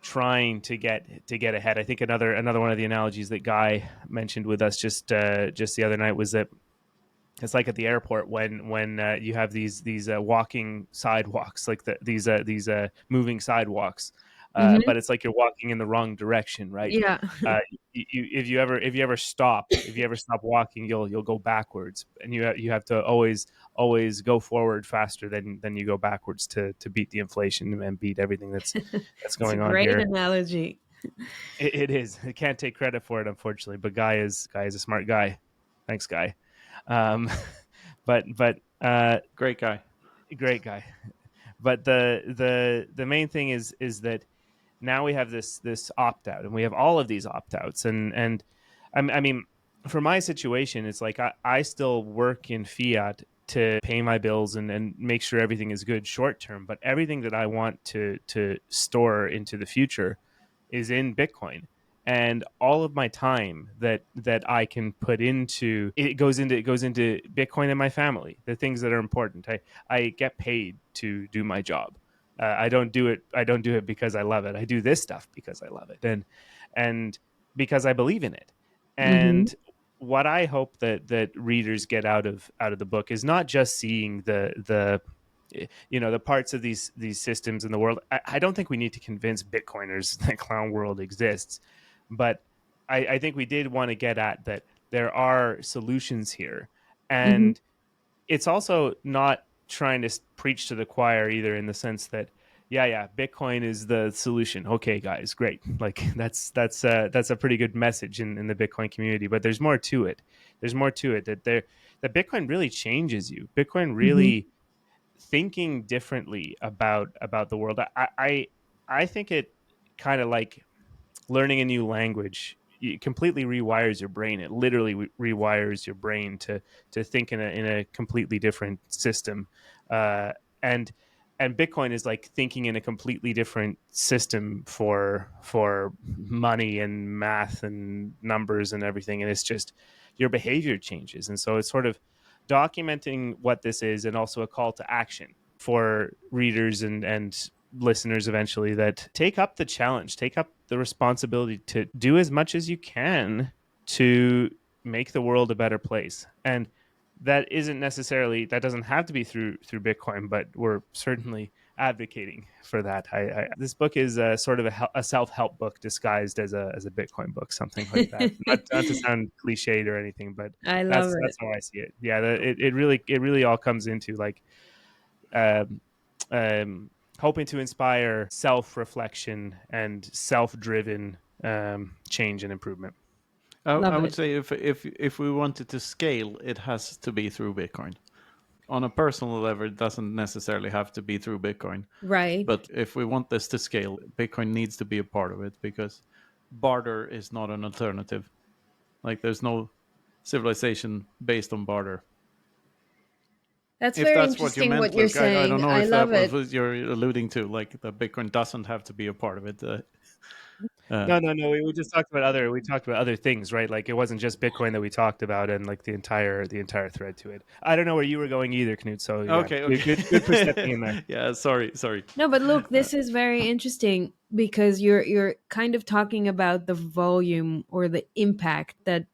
trying to get ahead. I think another one of the analogies that Guy mentioned with us just the other night was that it's like at the airport when you have these walking sidewalks, like these moving sidewalks, Hmm. but it's like you're walking in the wrong direction, right? Yeah. If you ever stop walking, you'll go backwards, and you have to always go forward faster than you go backwards to beat the inflation and beat everything that's It's a going on great here. analogy. It is. I can't take credit for it, unfortunately, but Guy is a smart guy. Thanks, Guy. Um, but Great guy. great guy. But the main thing is that now we have this opt out, and we have all of these opt outs, and I mean, for my situation, it's like I still work in fiat to pay my bills and make sure everything is good short term, but everything that I want to store into the future is in Bitcoin. And all of my time that I can put into it goes into Bitcoin and my family, the things that are important. I get paid to do my job. I don't do it because I love it. I do this stuff because I love it, and because I believe in it. Mm-hmm. And what I hope that readers get out of the book is not just seeing the the parts of these systems in the world. I don't think we need to convince Bitcoiners that clown world exists, but I think we did want to get at that there are solutions here, Mm-hmm. and it's also not trying to preach to the choir either, in the sense that Bitcoin is the solution. Okay, guys, great. Like that's a pretty good message in the Bitcoin community, but there's more to it. There's more to it, that Bitcoin really changes you. Bitcoin Mm-hmm. really thinking differently about the world. I think it kind of like learning a new language. It completely rewires your brain. It literally rewires your brain to think in a completely different system. And Bitcoin is like thinking in a completely different system for money and math and numbers and everything. And it's just your behavior changes. And so it's sort of documenting what this is, and also a call to action for readers and listeners eventually, that take up the challenge, take up the responsibility to do as much as you can to make the world a better place. And that doesn't have to be through Bitcoin, but we're certainly advocating for that. This book is sort of a self-help book disguised as a Bitcoin book, something like that. Not to sound cliched or anything, but I love that's it. how I see it. Yeah, it really all comes into like um, hoping to inspire self-reflection and self-driven change and improvement. I Love would it. say if we wanted to scale, it has to be through Bitcoin. On a personal level, it doesn't necessarily have to be through Bitcoin. Right. But if we want this to scale, Bitcoin needs to be a part of it, because barter is not an alternative. Like, there's no civilization based on barter. That's If very that's what you interesting meant, what you're Luke, I don't saying. know I if that love was it. what you're alluding to, like that Bitcoin doesn't have to be a part of it. Uh, No. We just talked about other things, right? Like it wasn't just Bitcoin that we talked about, and like the entire thread to it. I don't know where you were going either, Knut. So yeah, okay, good for stepping in there. Yeah, sorry. No, but look, Uh, this is very interesting because you're kind of talking about the volume or the impact that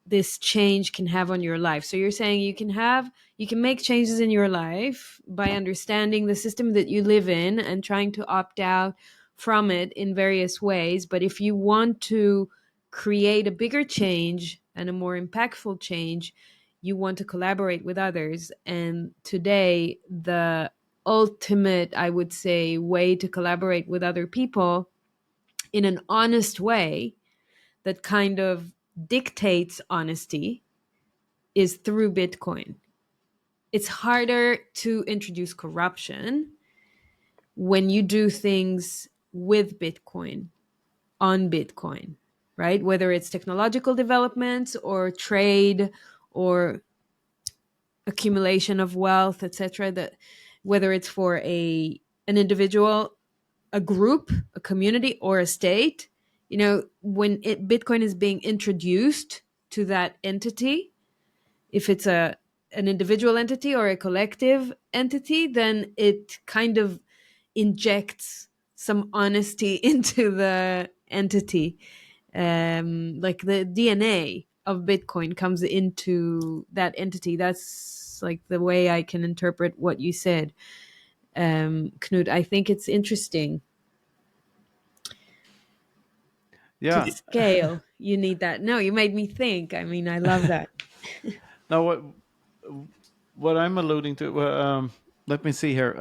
this change can have on your life. So you're saying you can make changes in your life by understanding the system that you live in and trying to opt out from it in various ways. But if you want to create a bigger change and a more impactful change, you want to collaborate with others. And today, the ultimate, I would say, way to collaborate with other people in an honest way that kind of dictates honesty is through Bitcoin. It's harder to introduce corruption when you do things with Bitcoin, on Bitcoin, right? Whether it's technological developments or trade or accumulation of wealth, etc. That whether it's for an individual, a group, a community, or a state, when Bitcoin is being introduced to that entity, if it's an individual entity or a collective entity, then it kind of injects some honesty into the entity. Like the DNA of Bitcoin comes into that entity. That's like the way I can interpret what you said, Knut. I think it's interesting. To yeah. scale, you need that. No, you made me think. I mean, I love that. Now, what I'm alluding to, let me see here.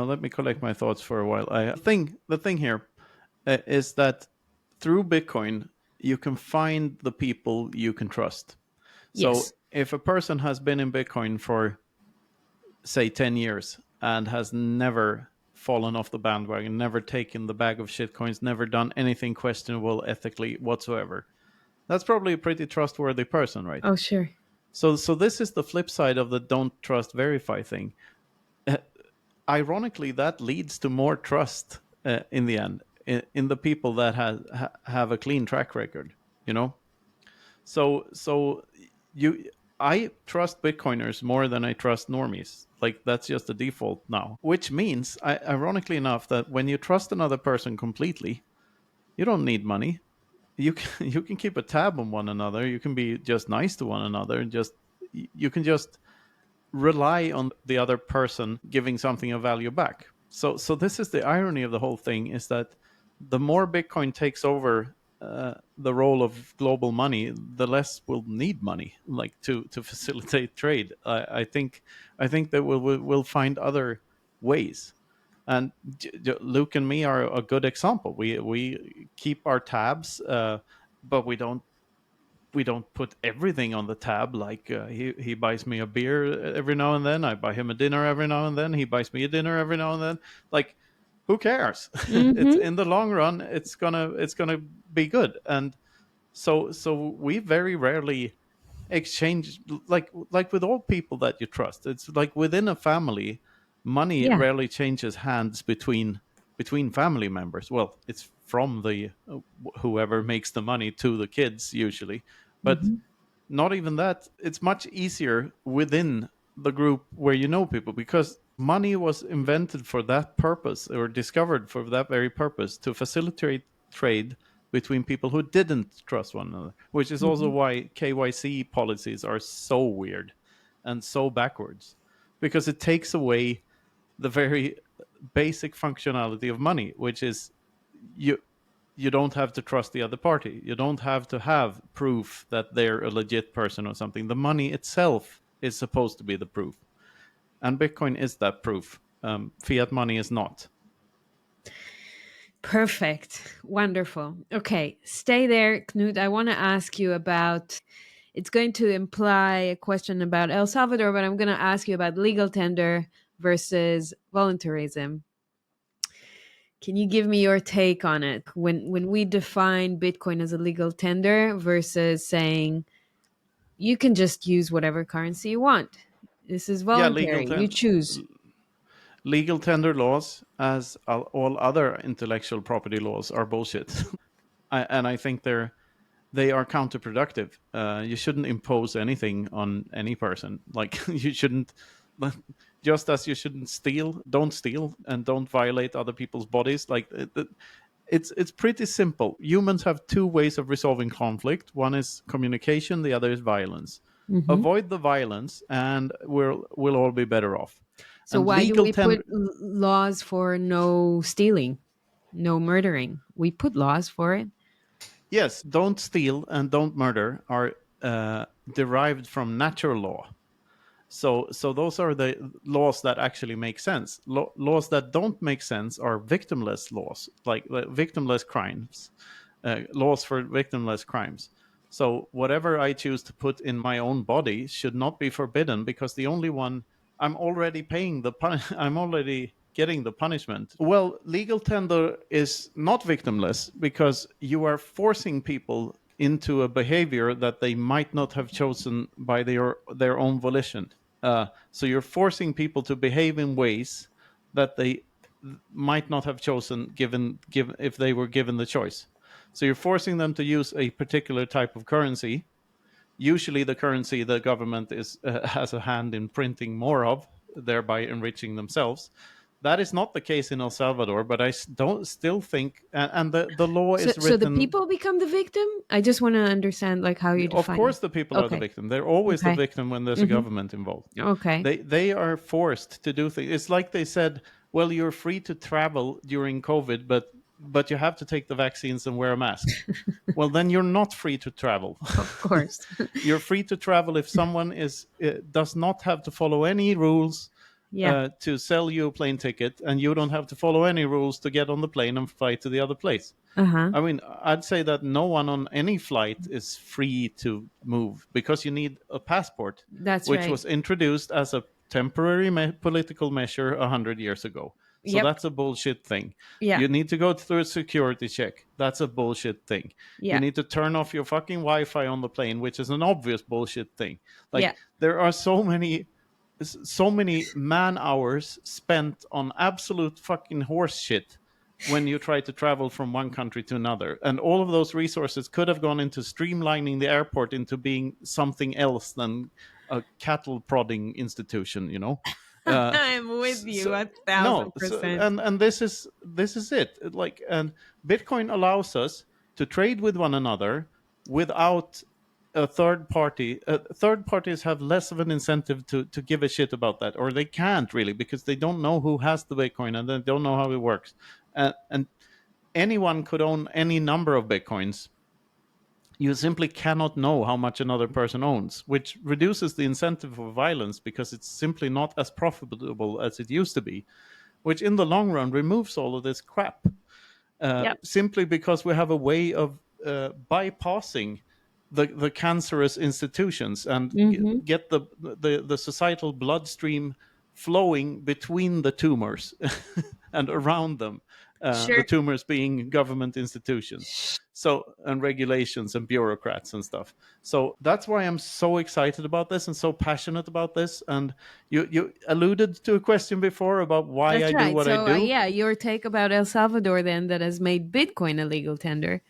Let me collect my thoughts for a while. The thing here is that through Bitcoin, you can find the people you can trust. So Yes. if a person has been in Bitcoin for, say, 10 years and has never fallen off the bandwagon, never taken the bag of shitcoins, never done anything questionable ethically whatsoever, that's probably a pretty trustworthy person, right? Oh, sure. So this is the flip side of the don't trust, verify thing. Ironically, that leads to more trust in the end in the people that have a clean track record, you know. So you, I trust Bitcoiners more than I trust normies. Like, that's just the default now. Which means, ironically enough, that when you trust another person completely, you don't need money. You can you can keep a tab on one another. You can be just nice to one another. Just you can just rely on the other person giving something of value back. So this is the irony of the whole thing, is that the more Bitcoin takes over the role of global money, the less we'll need money, like to facilitate trade. I think that we'll find other ways. And Luke and me are a good example. We keep our tabs, but we don't put everything on the tab. Like he buys me a beer every now and then, I buy him a dinner every now and then, he buys me a dinner every now and then. Like, who cares? It's Mm-hmm. in the long run, it's gonna be good. And so we very rarely exchange, like with all people that you trust. It's like within a family, money Yeah. rarely changes hands between family members. Well, it's from the whoever makes the money to the kids usually, but Mm-hmm. not even that. It's much easier within the group where you know people, because money was invented for that purpose, or discovered for that very purpose, to facilitate trade between people who didn't trust one another, which is also Mm-hmm. why KYC policies are so weird and so backwards, because it takes away the very basic functionality of money, which is you you don't have to trust the other party. You don't have to have proof that they're a legit person or something. The money itself is supposed to be the proof. And Bitcoin is that proof. Fiat money is not. Perfect. Wonderful. Okay, stay there, Knut. I want to ask you about, it's going to imply a question about El Salvador, but I'm going to ask you about legal tender versus voluntarism. Can you give me your take on it? When we define Bitcoin as a legal tender versus saying you can just use whatever currency you want. This is Yeah, voluntary. You choose. legal tender laws, as all other intellectual property laws, are bullshit. And I think they are counterproductive. You shouldn't impose anything on any person. Like, you shouldn't, just as you shouldn't steal, don't steal, and don't violate other people's bodies. Like, it's pretty simple. Humans have two ways of resolving conflict. One is communication, the other is violence. Hmm. Avoid the violence, and we'll all be better off. So And why do legal we put tender, laws for no stealing, no murdering? We put laws for it. yes, don't steal and don't murder are derived from natural law. So those are the laws that actually make sense. Laws that don't make sense are victimless laws, like victimless crimes, laws for victimless crimes. So whatever I choose to put in my own body should not be forbidden, because the only one, I'm already paying I'm already getting the punishment. Well, legal tender is not victimless, because you are forcing people into a behavior that they might not have chosen by their own volition. So you're forcing people to behave in ways that they might not have chosen, given if they were given the choice. So you're forcing them to use a particular type of currency, usually the currency the government is has a hand in printing more of, thereby enriching themselves. That is not the case in El Salvador, but I don't still think, and the law So, is so the written. people become the victim. I just want to understand, like, how you Of define it. course, the people are the Okay. victim. They're always the Okay. victim when there's a Hmm. government involved. Okay. They are forced to do things. It's like they said, well, you're free to travel during COVID, but you have to take the vaccines and wear a mask. Well, then you're not free to travel. Of course. You're free to travel if someone is does not have to follow any rules, Yeah. to sell you a plane ticket, and you don't have to follow any rules to get on the plane and fly to the other place. Uh-huh. I mean, I'd say that no one on any flight is free to move because you need a passport, That's which right. was introduced as a temporary political measure 100 years ago. So Yep. that's a bullshit thing. Yeah. You need to go through a security check. That's a bullshit thing. Yeah. You need to turn off your fucking Wi-Fi on the plane, which is an obvious bullshit thing. Like, Yeah. there are so many man hours spent on absolute fucking horse shit when you try to travel from one country to another, and all of those resources could have gone into streamlining the airport into being something else than a cattle prodding institution, you know. I'm with you So, a no, thousand so, percent. and this is it. Like, and Bitcoin allows us to trade with one another without a third party. Third parties have less of an incentive to give a shit about that, or they can't really, because they don't know who has the Bitcoin and they don't know how it works. And anyone could own any number of Bitcoins. You simply cannot know how much another person owns, which reduces the incentive for violence because it's simply not as profitable as it used to be, which in the long run removes all of this crap. Yep. Simply because we have a way of bypassing the cancerous institutions and Mm-hmm. get the societal bloodstream flowing between the tumors and around them. Sure. The tumors being government institutions, so, and regulations and bureaucrats and stuff. So that's why I'm so excited about this and so passionate about this. And you alluded to a question before about why That's I do right. what I So, do. yeah, your take about El Salvador then that has made Bitcoin a legal tender.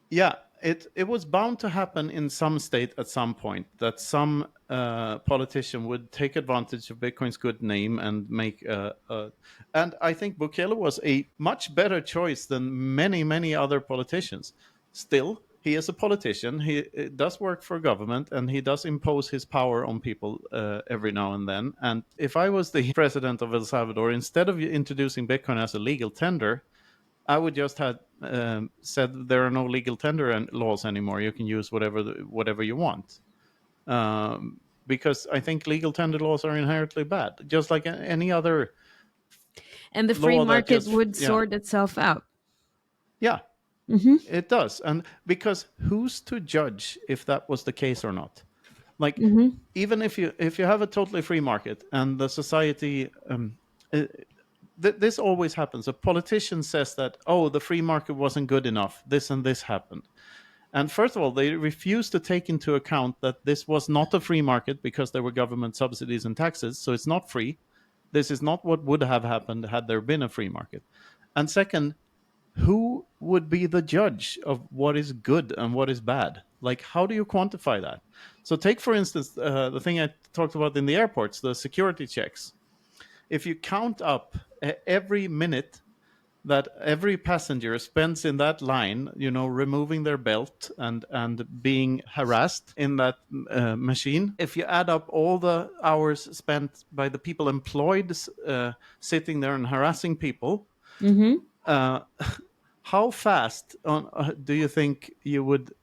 Yeah, it was bound to happen in some state at some point, that some politician would take advantage of Bitcoin's good name and make and I think Bukele was a much better choice than many other politicians. Still, he is a politician. He does work for government, and he does impose his power on people every now and then. And if I was the president of El Salvador, instead of introducing Bitcoin as a legal tender, I would just have said there are no legal tender laws anymore. You can use whatever you want, because I think legal tender laws are inherently bad, just like any other And the free law that market just would sort itself out. yeah, Mm-hmm. it does. And because who's to judge if that was the case or not? Like, Mm-hmm. even if you have a totally free market and the society. This always happens. A politician says that, oh, the free market wasn't good enough. This and this happened. And first of all, they refuse to take into account that this was not a free market because there were government subsidies and taxes. So it's not free. This is not what would have happened had there been a free market. And second, who would be the judge of what is good and what is bad? Like, how do you quantify that? So take, for instance, the thing I talked about in the airports, the security checks. If you count up every minute that every passenger spends in that line, removing their belt and being harassed in that machine, if you add up all the hours spent by the people employed sitting there and harassing people, Mm-hmm. uh, how fast do you think you would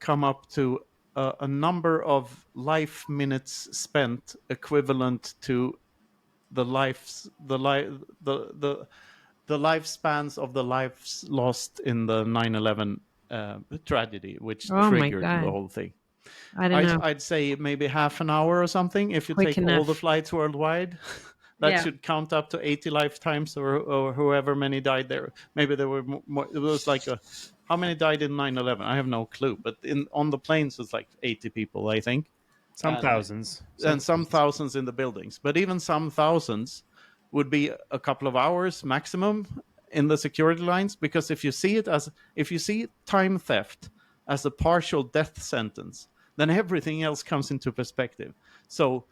come up to a number of life minutes spent equivalent to the lifespans of the lives lost in the 9/11 tragedy, which Oh my triggered the God. whole thing? I don't know. I'd say maybe half an hour or something. If you Quick take all the enough. flights worldwide, that Yeah. should count up to 80 lifetimes, or whoever many died there. Maybe there were more. It was like how many died in 9/11? I have no clue. But on the planes, it's like 80 people, I think. Some And thousands. some thousands in the buildings. But even some thousands would be a couple of hours maximum in the security lines, because if you see time theft as a partial death sentence, then everything else comes into perspective. So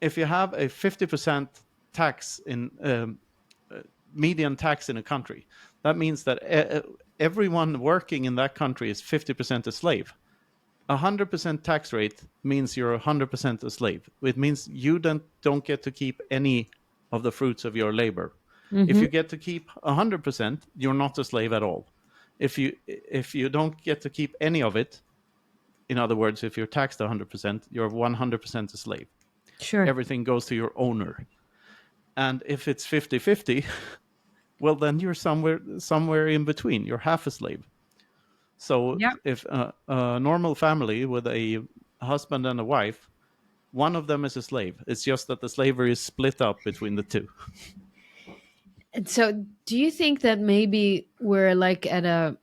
if you have a 50% tax in median tax in a country, that means that everyone working in that country is 50% a slave. 100% tax rate means you're 100% a slave. It means you don't get to keep any of the fruits of your labor. Mm-hmm. If you get to keep 100%, you're not a slave at all. If you don't get to keep any of it, in other words, if you're taxed 100%, you're 100% a slave. Sure. Everything goes to your owner. And if it's 50-50, well, then you're somewhere in between. You're half a slave. So Yeah. if a normal family with a husband and a wife, one of them is a slave. It's just that the slavery is split up between the two. And so, do you think that maybe we're like at a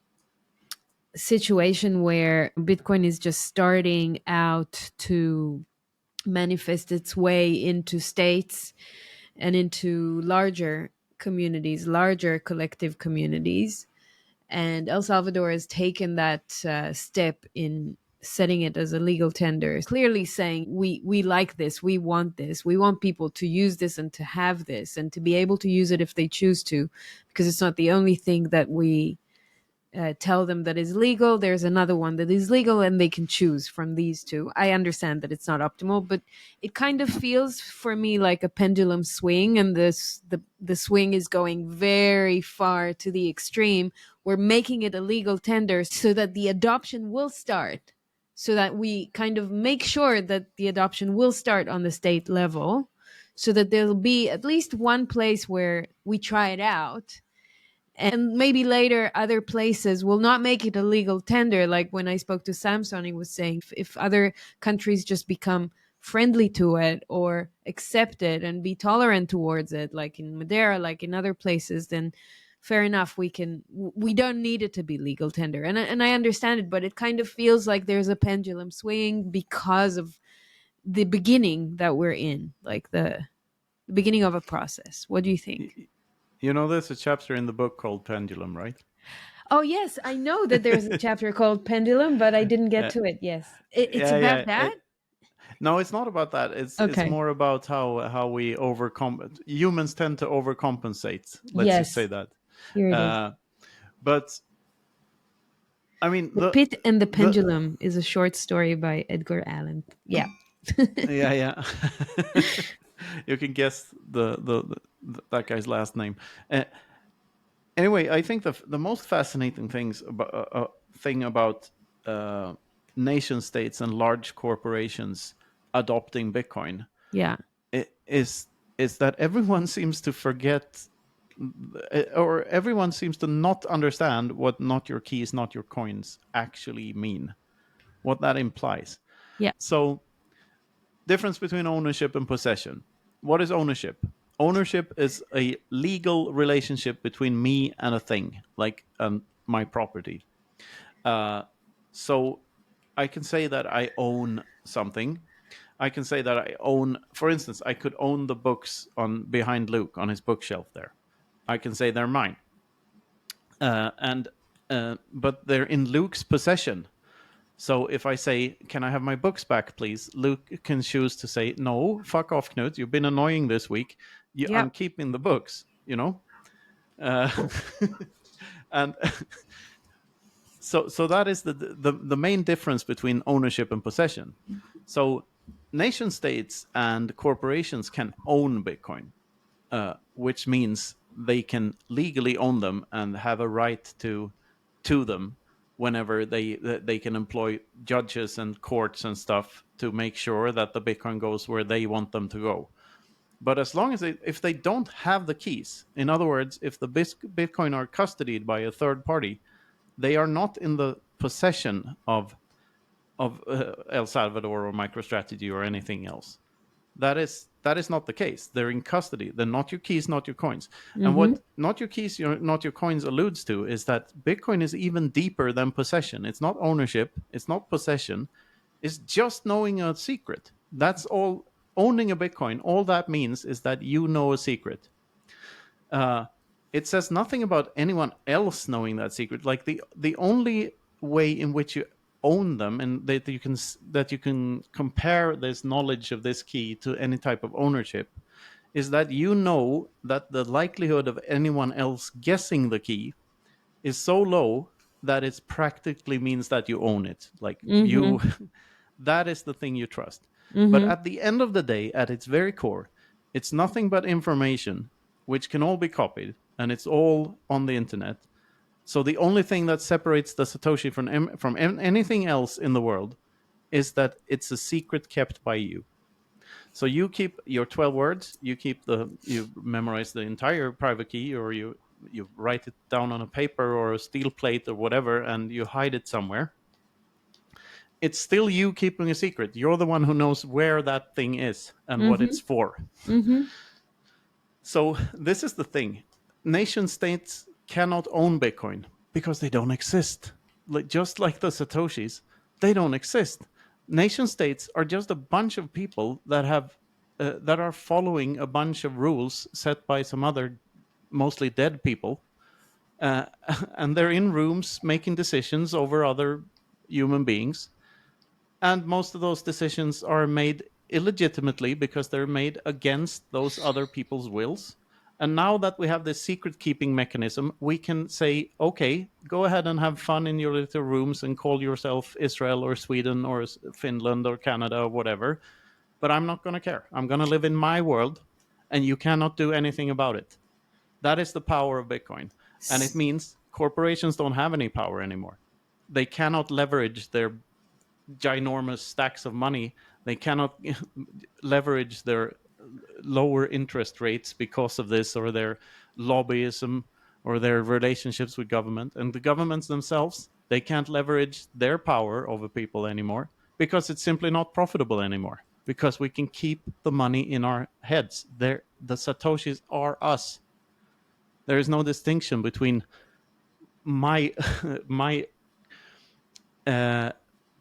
situation where Bitcoin is just starting out to manifest its way into states and into larger communities, larger collective communities? And El Salvador has taken that step in setting it as a legal tender, clearly saying we like this, we want people to use this and to have this and to be able to use it if they choose to, because it's not the only thing that we tell them that is legal. There's another one that is legal, and they can choose from these two. I understand that it's not optimal, but it kind of feels for me like a pendulum swing, and the swing is going very far to the extreme. We're making it a legal tender so that the adoption will start, so that we kind of make sure that the adoption will start on the state level, so that there'll be at least one place where we try it out, and maybe later other places will not make it a legal tender. Like when I spoke to Samson, he was saying if other countries just become friendly to it or accept it and be tolerant towards it, like in Madeira, like in other places, then fair enough, we don't need it to be legal tender. And I understand it, but it kind of feels like there's a pendulum swinging because of the beginning that we're in, like the beginning of a process. What do you think? You know, there's a chapter in the book called Pendulum, right? Oh yes, I know that there's a chapter called Pendulum, but I didn't get Uh, to it. Yes, it's yeah, about yeah. that. No, it's not about that. It's Okay. more about how we overcome. Humans tend to overcompensate. Let's just say Yes, that. here it is. Uh, but I mean, The Pit and the Pendulum is a short story by Edgar Allan. Yeah. yeah, yeah. You can guess that guy's last name. Anyway, I think the most fascinating thing about uh, nation states and large corporations adopting Bitcoin Yeah. is that everyone seems to forget, or everyone seems to not understand what "not your keys, not your coins" actually mean. What that implies. Yeah. So, difference between ownership and possession. What is ownership? Ownership is a legal relationship between me and a thing, like my property. Uh, so I can say that I own something. I can say that I own, for instance, I could own the books on behind Luke on his bookshelf there. I can say they're mine, and but they're in Luke's possession. So if I say, "Can I have my books back, please?" Luke can choose to say, "No, fuck off, Knut. You've been annoying this week. I'm Yep. keeping the books." You know, uh, and so that is the main difference between ownership and possession. So nation states and corporations can own Bitcoin, which means they can legally own them and have a right to them whenever they can employ judges and courts and stuff to make sure that the Bitcoin goes where they want them to go. But as long as if they don't have the keys, in other words, if the Bitcoin are custodied by a third party, they are not in the possession of El Salvador or MicroStrategy or anything else. That is not the case. They're in custody. They're not your keys, not your coins. And Mm-hmm. what not your keys, not your coins alludes to is that Bitcoin is even deeper than possession. It's not ownership. It's not possession. It's just knowing a secret. That's all. Owning a Bitcoin, all that means is that you know a secret. Uh, it says nothing about anyone else knowing that secret. Like the only way in which you own them and that you can compare this knowledge of this key to any type of ownership is that you know that the likelihood of anyone else guessing the key is so low that it practically means that you own it. Like Mm-hmm. you, that is the thing you trust. But Mm-hmm. at the end of the day, at its very core, it's nothing but information which can all be copied and it's all on the internet. So the only thing that separates the Satoshi from anything else in the world is that it's a secret kept by you. So you keep your 12 words, you memorize the entire private key, or you write it down on a paper or a steel plate or whatever, and you hide it somewhere. It's still you keeping a secret. You're the one who knows where that thing is and what it's for. So this is the thing. Nation states cannot own Bitcoin because they don't exist. Just like the Satoshis, they don't exist. Nation states are just a bunch of people that are following a bunch of rules set by some other mostly dead people, and they're in rooms making decisions over other human beings. And most of those decisions are made illegitimately because they're made against those other people's wills. And now that we have this secret keeping mechanism, we can say, okay, go ahead and have fun in your little rooms and call yourself Israel or Sweden or Finland or Canada or whatever. But I'm not going to care. I'm going to live in my world, and you cannot do anything about it. That is the power of Bitcoin. And it means corporations don't have any power anymore. They cannot leverage their ginormous stacks of money. They cannot leverage their lower interest rates because of this, or their lobbyism, or their relationships with government. And the governments themselves, they can't leverage their power over people anymore because it's simply not profitable anymore, because we can keep the money in our heads. The Satoshis are us. There is no distinction between my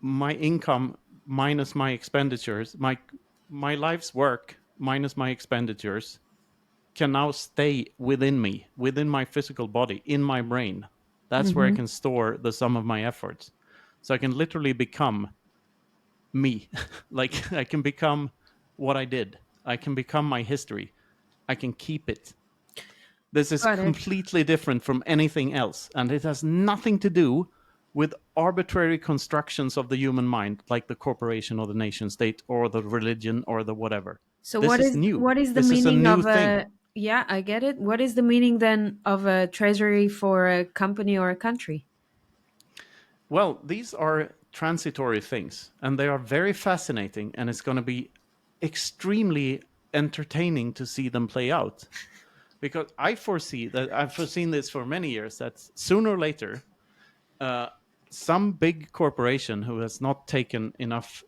my income minus my expenditures, my life's work minus my expenditures can now stay within me, within my physical body, in my brain. That's where I can store the sum of my efforts. So I can literally become me. Like, I can become what I did. I can become my history. I can keep it. This is completely different from anything else, and it has nothing to do with arbitrary constructions of the human mind, like the corporation or the nation state or the religion or the whatever. So this is new. What is the this meaning is a new of thing. Yeah, I get it. What is the meaning then of a treasury for a company or a country? Well, these are transitory things, and they are very fascinating, and it's going to be extremely entertaining to see them play out. Because I've foreseen this for many years, that sooner or later, some big corporation who has not taken enough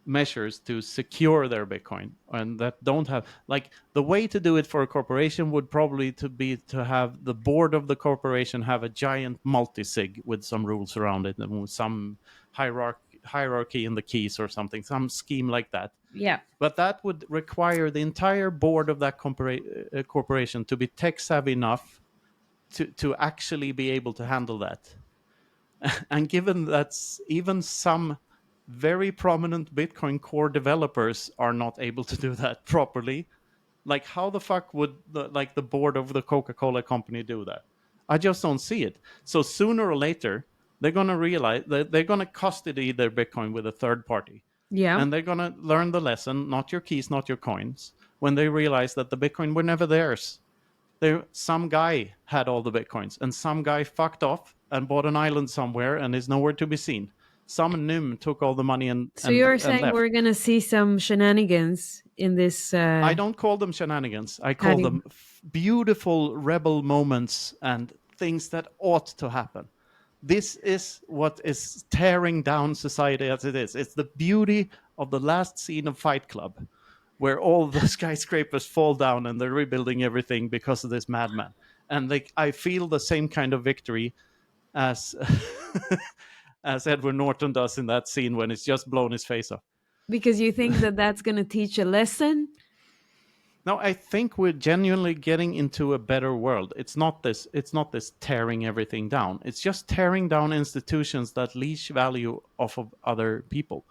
measures to secure their Bitcoin, and that don't have, like, the way to do it for a corporation would probably be to have the board of the corporation have a giant multi-sig with some rules around it, and with some hierarchy in the keys or something, some scheme like that. Yeah. But that would require the entire board of that corporation to be tech savvy enough to actually be able to handle that. And given that even some very prominent Bitcoin core developers are not able to do that properly, like, how the fuck would the board of the Coca-Cola company do that? I just don't see it. So sooner or later, they're going to realize that they're going to custody their Bitcoin with a third party. Yeah. And they're going to learn the lesson, not your keys, not your coins, when they realize that the Bitcoin were never theirs. Some guy had all the Bitcoins, and some guy fucked off and bought an island somewhere and is nowhere to be seen. Some nim took all the money and So you're saying left. we're going to see some shenanigans in this? I don't call them shenanigans. I call them beautiful rebel moments and things that ought to happen. This is what is tearing down society as it is. It's the beauty of the last scene of Fight Club, where all the skyscrapers fall down and they're rebuilding everything because of this madman. And I feel the same kind of victory as as Edward Norton does in that scene when it's just blown his face off. Because you think that that's going to teach a lesson? No, I think we're genuinely getting into a better world. It's not this tearing everything down. It's just tearing down institutions that leash value off of other people.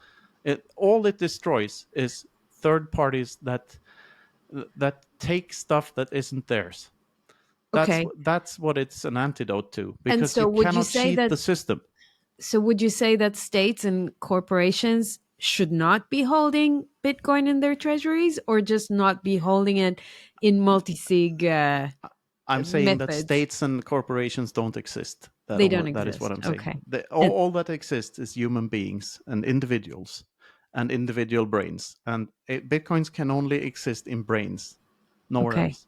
All it destroys is third parties that take stuff that isn't theirs. That's what it's an antidote to, because so you cannot cheat the system. So would you say that states and corporations should not be holding Bitcoin in their treasuries, or just not be holding it in multi-sig I'm saying methods? that states and corporations don't exist. They don't exist. That is what I'm saying. Okay. All that exists is human beings and individuals. and individual brains. And Bitcoins can only exist in brains, nowhere Okay. else.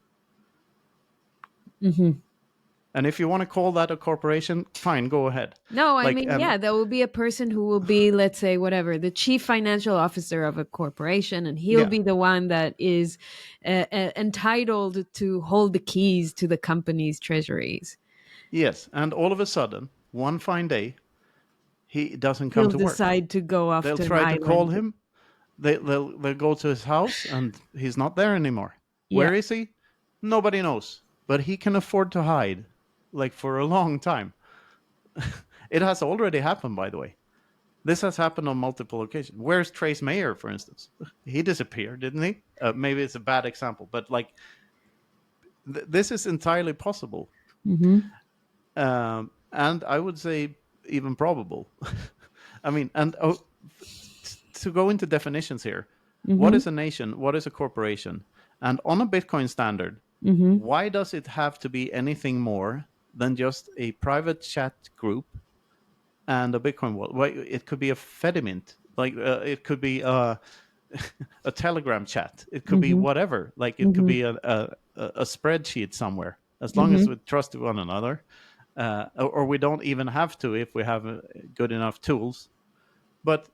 Mm-hmm. And if you want to call that a corporation, fine, go ahead. No, I Like, mean, and yeah, there will be a person who will be, let's say, whatever, the chief financial officer of a corporation, and he'll yeah, be the one that is entitled to hold the keys to the company's treasuries. yes. And all of a sudden, one fine day, he doesn't come He'll to work. decide to go off They'll to an try to call island. him. They'll go to his house, and he's not there anymore. Yeah. Where is he? Nobody knows. But he can afford to hide, like, for a long time. It has already happened, by the way. This has happened on multiple occasions. Where's Trace Mayer, for instance? He disappeared, didn't he? Maybe it's a bad example, but like, this is entirely possible. Mm-hmm. And I would say even probable. I mean, and to go into definitions here, what Mm-hmm. is a nation? What is a corporation? And on a Bitcoin standard, Mm-hmm. why does it have to be anything more than just a private chat group and a Bitcoin wallet? Well, it could be a Fedimint, like it could be a Telegram chat. It could be Mm-hmm. whatever. Like, it could Mm-hmm. be a spreadsheet somewhere. As long as Mm-hmm. we trust one another, or we don't even have to if we have good enough tools. But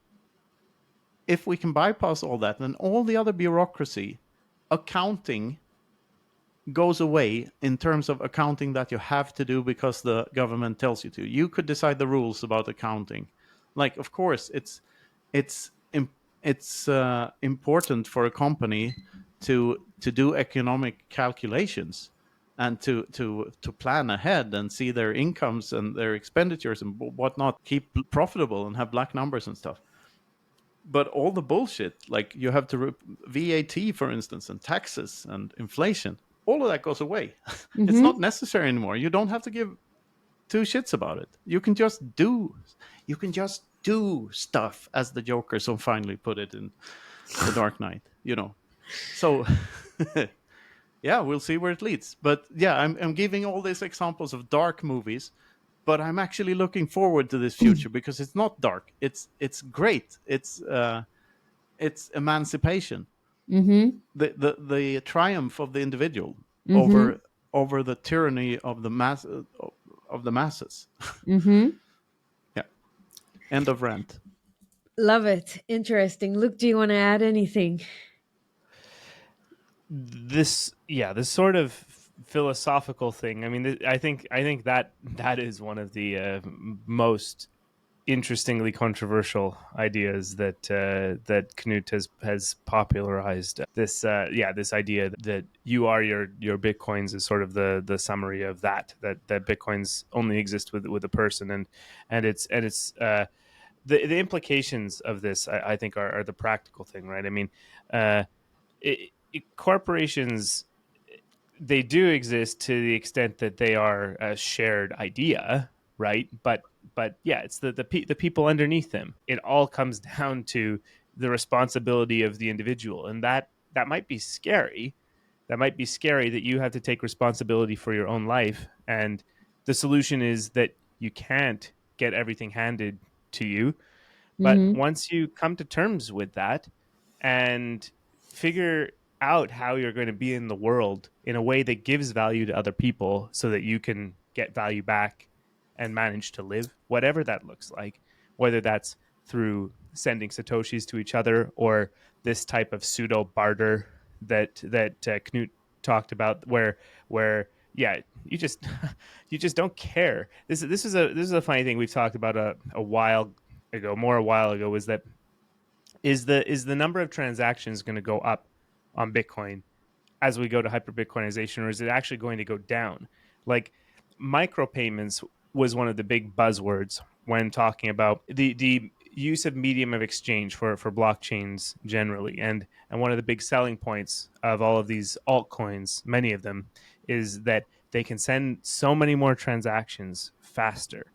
if we can bypass all that, then all the other bureaucracy, accounting goes away in terms of accounting that you have to do because the government tells you to. You could decide the rules about accounting. Like, of course, it's important for a company to do economic calculations and to plan ahead and see their incomes and their expenditures and whatnot, keep profitable and have black numbers and stuff. But all the bullshit, like you have to VAT, for instance, and taxes and inflation, all of that goes away. It's Mm-hmm. not necessary anymore. You don't have to give two shits about it. You can just do stuff, as the Joker so finally put it in The Dark Knight. So yeah, we'll see where it leads. But yeah, I'm giving all these examples of dark movies, but I'm actually looking forward to this future because it's not dark. It's great. It's emancipation, Mm-hmm. the triumph of the individual Mm-hmm. over the tyranny of the masses. Mm-hmm. Yeah. End of rant. Love it. Interesting. Luke, do you want to add anything? This sort of philosophical thing. I mean, I think that is one of the most interestingly controversial ideas that Knut has popularized. This idea that you are your bitcoins is sort of the summary of that bitcoins only exist with a person, and it's the implications of this, I think, are the practical thing, right? I mean, corporations, they do exist to the extent that they are a shared idea, right? But yeah, it's the people underneath them. It all comes down to the responsibility of the individual, and that might be scary. That might be scary that you have to take responsibility for your own life, and the solution is that you can't get everything handed to you. But Mm-hmm. once you come to terms with that and figure out how you're going to be in the world in a way that gives value to other people so that you can get value back and manage to live, whatever that looks like, whether that's through sending satoshis to each other or this type of pseudo barter that Knut talked about, where yeah, you just you just don't care. This is a funny thing we've talked about a while ago, was that is the number of transactions going to go up on Bitcoin as we go to hyper Bitcoinization, or is it actually going to go down? Like, micropayments was one of the big buzzwords when talking about the use of medium of exchange for blockchains generally, and one of the big selling points of all of these altcoins, many of them, is that they can send so many more transactions faster.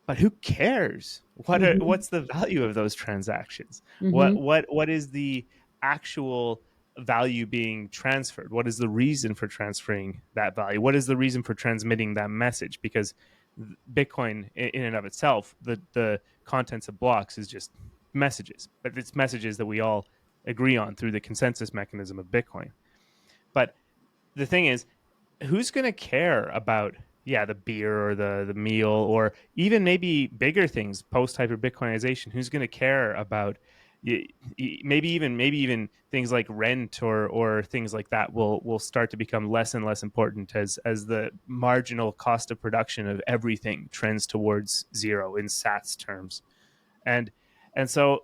But who cares? Mm-hmm. What's the value of those transactions? Mm-hmm. What is the actual value being transferred? What is the reason for transferring that value? What is the reason for transmitting that message? Because Bitcoin in and of itself, the contents of blocks is just messages, but it's messages that we all agree on through the consensus mechanism of Bitcoin. But the thing is, who's going to care about the beer or the meal, or even maybe bigger things post hyper Bitcoinization? Who's going to care about maybe even things like rent or things like that will start to become less and less important as the marginal cost of production of everything trends towards zero in sats terms. And so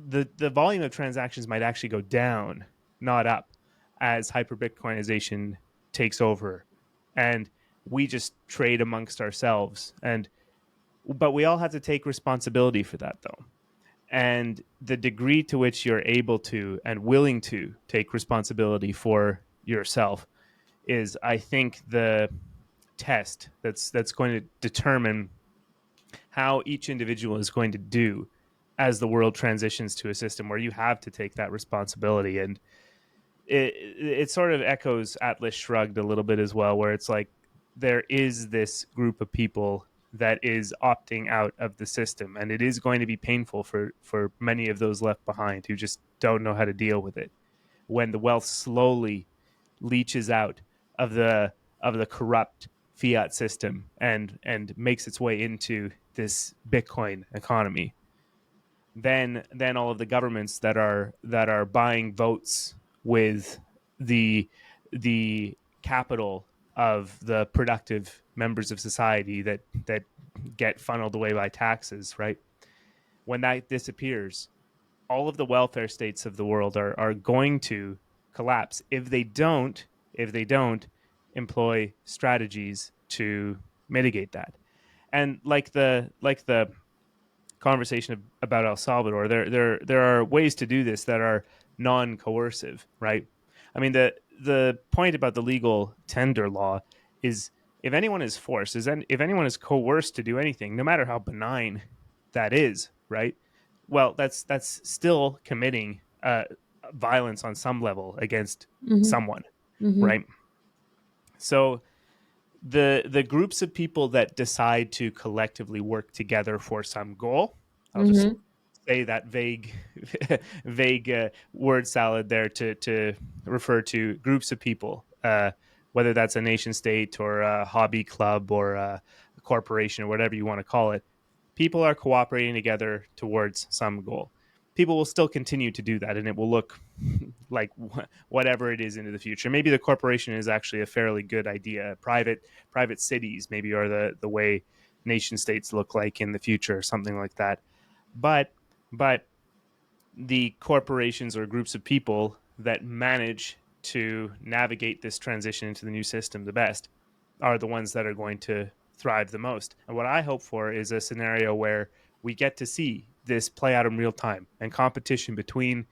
the volume of transactions might actually go down, not up, as hyper Bitcoinization takes over, and we just trade amongst ourselves. But we all have to take responsibility for that, though. And the degree to which you're able to and willing to take responsibility for yourself is, I think, the test that's going to determine how each individual is going to do as the world transitions to a system where you have to take that responsibility. And it sort of echoes Atlas Shrugged a little bit as well, where it's like there is this group of people that is opting out of the system, and it is going to be painful for many of those left behind who just don't know how to deal with it when the wealth slowly leaches out of the corrupt fiat system and makes its way into this Bitcoin economy. Then all of the governments that are buying votes with the capital of the productive members of society that get funneled away by taxes, right? When that disappears, all of the welfare states of the world are going to collapse if they don't employ strategies to mitigate that. And like the conversation about El Salvador, there are ways to do this that are non-coercive, right? I mean, the point about the legal tender law is if anyone is forced, if anyone is coerced to do anything, no matter how benign that is, right? Well, that's still committing violence on some level against Mm-hmm. someone, Mm-hmm. right? So the groups of people that decide to collectively work together for some goal, I'll just Mm-hmm. say that vague vague word salad there to refer to groups of people, whether that's a nation state or a hobby club or a corporation or whatever you want to call it. People are cooperating together towards some goal. People will still continue to do that, and it will look like whatever it is into the future. Maybe the corporation is actually a fairly good idea. Private cities maybe are the way nation states look like in the future, or something like that. But the corporations or groups of people that manage to navigate this transition into the new system the best are the ones that are going to thrive the most. And what I hope for is a scenario where we get to see this play out in real time, and competition between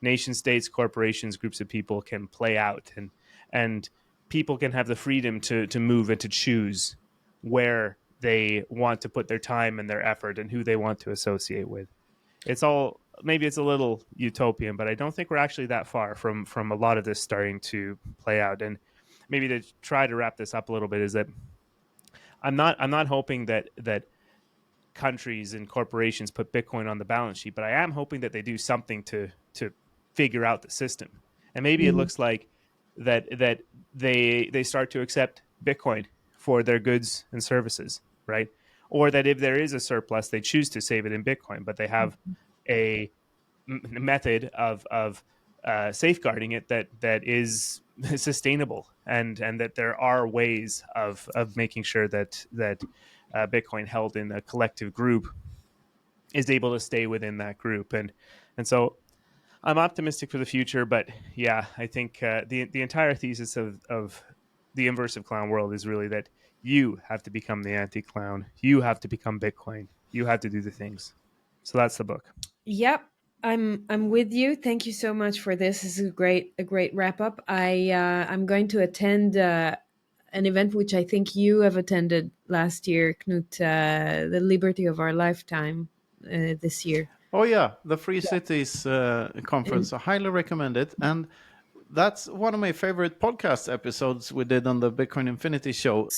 nation states, corporations, groups of people can play out, and people can have the freedom to move and to choose where they want to put their time and their effort and who they want to associate with. It's all, maybe it's a little utopian, but I don't think we're actually that far from a lot of this starting to play out. And maybe to try to wrap this up a little bit is that I'm not hoping that countries and corporations put Bitcoin on the balance sheet, but I am hoping that they do something to figure out the system. And maybe it Mm-hmm. looks like that they start to accept Bitcoin for their goods and services, right? Or that if there is a surplus, they choose to save it in Bitcoin, but they have a method of safeguarding it that is sustainable, and that there are ways of making sure that Bitcoin held in a collective group is able to stay within that group. And so I'm optimistic for the future, but yeah, I think the entire thesis of the inverse of clown world is really that you have to become the anti-clown. You have to become Bitcoin. You have to do the things. So that's the book. Yep, I'm with you. Thank you so much for this. This is a great wrap up. I'm going to attend an event which I think you have attended last year, Knut, the Liberty of Our Lifetime this year. Oh yeah, the Free Cities conference. And I highly recommend it, and that's one of my favorite podcast episodes we did on the Bitcoin Infinity show.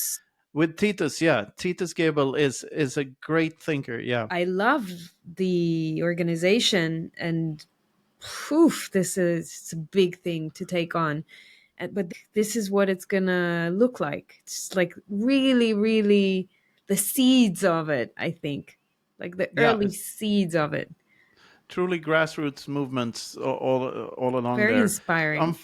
With Titus, yeah, Titus Gebel is a great thinker. Yeah, I love the organization, and poof, this is it's a big thing to take on. But this is what it's gonna look like. It's like really, really the seeds of it, I think. Like the yeah, early it's seeds of it. truly grassroots movements all along Very there. inspiring.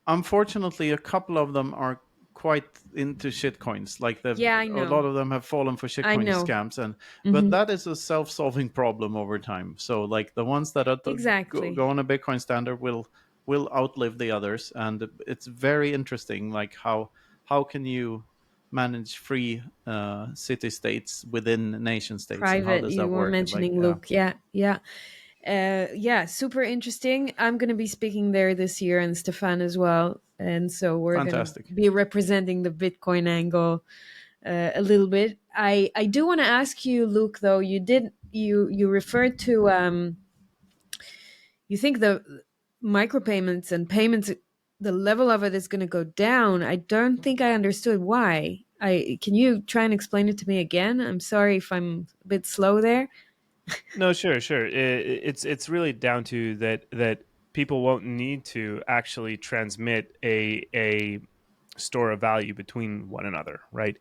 Unfortunately, a couple of them are quite into shitcoins. Like Yeah, I a know. lot of them have fallen for I shitcoin know. scams, and but Hmm. that is a self-solving problem over time. So like the ones that are go Exactly. on a Bitcoin standard will outlive the others, and it's very interesting. Like how can you manage free city states within nation states, and how Private. does that You were work? Like mentioning Luke. Yeah, yeah. Yeah, super interesting. I'm going to be speaking there this year, and Stefan as well. And so we're going to fantastic. be representing the Bitcoin angle a little bit. I do want to ask you, Luke, though, you referred to you think the micropayments and payments, the level of it is going to go down. I don't think I understood why. I Can you try and explain it to me again? I'm sorry if I'm a bit slow there. No, sure, sure. It's really down to that people won't need to actually transmit a store of value between one another, right?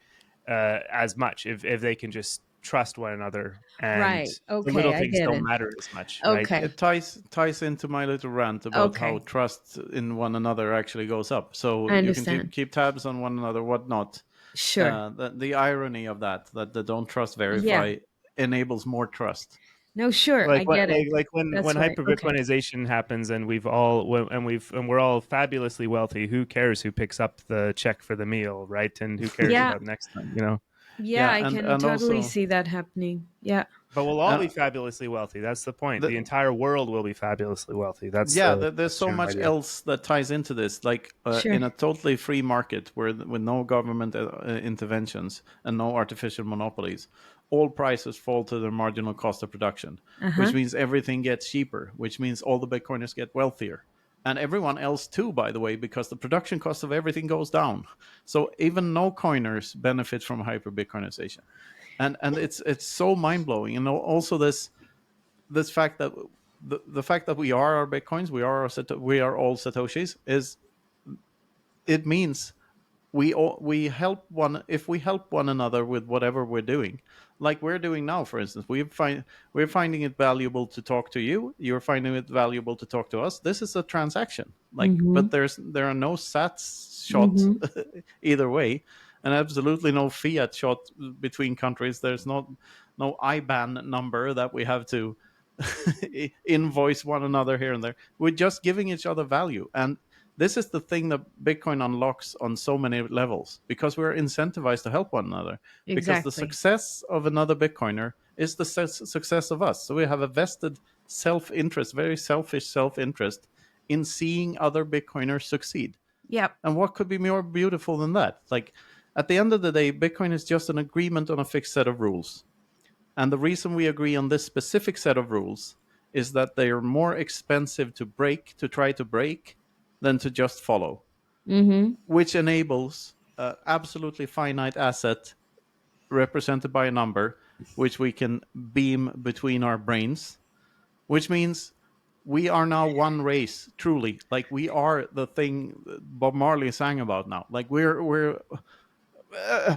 As much if they can just trust one another, and Right. the Okay, little I things get don't it. matter as much, right? Okay. It ties into my little rant about how Okay. trust in one another actually goes up. So I you can understand. keep tabs on one another, whatnot. Sure. The irony of that the don't trust Yeah. verify enables more trust. No, sure. I Like what get it. like when That's right. hyper Okay. Bitcoinization happens, and we're all fabulously wealthy. Who cares who picks up the check for the meal, right? And who cares Yeah. about next time, you know? Yeah, Yeah, I can and totally also see that happening. Yeah. But we'll all uh, be fabulously wealthy. That's the point. The the entire world will be fabulously wealthy. yeah, there's That's the so general much idea. else that ties into this. Like Sure. in a totally free market where with no government interventions and no artificial monopolies, all prices fall to their marginal cost of production, Uh-huh. which means everything gets cheaper, which means all the Bitcoiners get wealthier. And everyone else too, by the way, because the production cost of everything goes down. So even no coiners benefit from hyper Bitcoinization. And it's so mind blowing. And also this fact that the fact that we are our bitcoins, we are all satoshis, is it means we help one if we help one another with whatever we're doing, like we're doing now. For instance, we're finding it valuable to talk to you, you're finding it valuable to talk to us. This is a transaction, like, Mm-hmm. but there are no sats shot Mm-hmm. either way, and absolutely no fiat shot between countries. There's no IBAN number that we have to invoice one another here and there. We're just giving each other value. And this is the thing that Bitcoin unlocks on so many levels, because we're incentivized to help one another. Because the Exactly. success of another Bitcoiner is the success of us. So we have a vested self interest, very selfish self interest, in seeing other Bitcoiners succeed. Yep. And what could be more beautiful than that? Like, at the end of the day, Bitcoin is just an agreement on a fixed set of rules. And the reason we agree on this specific set of rules is that they are more expensive to try to break than to just follow, Mm-hmm. which enables absolutely finite asset represented by a number, which we can beam between our brains, which means we are now one race, truly. Like, we are the thing Bob Marley sang about now. Like, we're uh,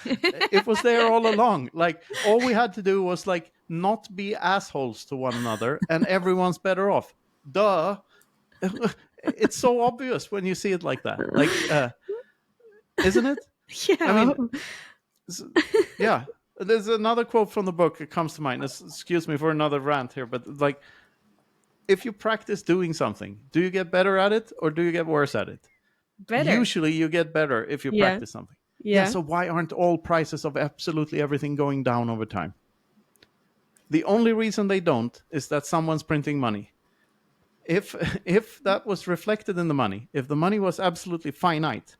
it was there all along. Like, all we had to do was like not be assholes to one another, and everyone's better off. Duh. It's so obvious when you see it like that. Like, isn't it? I Yeah. mean, s- yeah. There's another quote from the book that comes to mind. Excuse me for another rant here, but like, if you practice doing something, do you get better at it or do you get worse at it? Better. Usually you get better if you Yeah. practice something. Yeah, Yeah. so why aren't all prices of absolutely everything going down over time? The only reason they don't is that someone's printing money. If if that was reflected in the money, if the money was absolutely finite,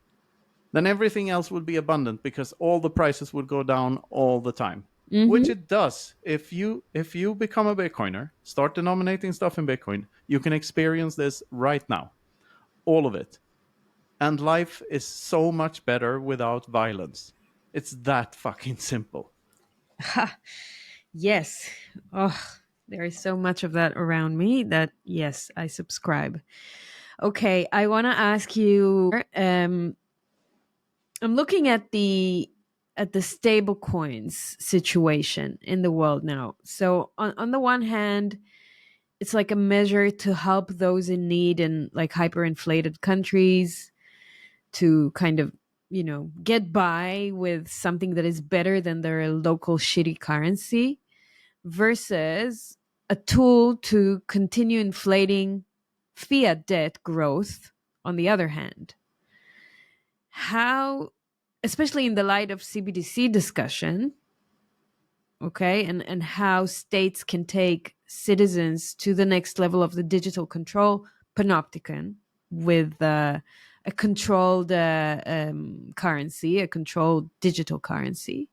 then everything else would be abundant because all the prices would go down all the time. Which Mm-hmm. it does. If you become a Bitcoiner, start denominating stuff in Bitcoin, you can experience this right now. All of it. And life is so much better without violence. It's that fucking simple. Ha, yes. Oh, there is so much of that around me that yes, I subscribe. Okay, I want to ask you. I'm looking at the stable coins situation in the world now. So on the one hand, it's like a measure to help those in need in like hyperinflated countries to kind of, get by with something that is better than their local shitty currency, versus a tool to continue inflating fiat debt growth on the other hand. How, especially in the light of CBDC discussion, okay, and how states can take citizens to the next level of the digital control panopticon with a controlled currency, a controlled digital currency.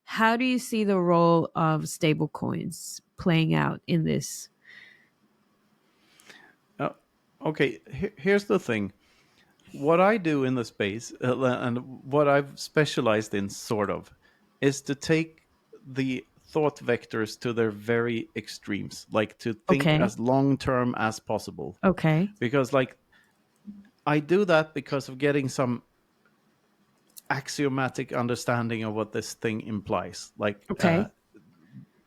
How do you see the role of stablecoins playing out in this? Uh, okay, here's the thing. What I do in the space, and what I've specialized in, sort of, is to take the thought vectors to their very extremes, like to think Okay. as long term as possible. Okay. Because, like, I do that because of getting some axiomatic understanding of what this thing implies. Like, Okay.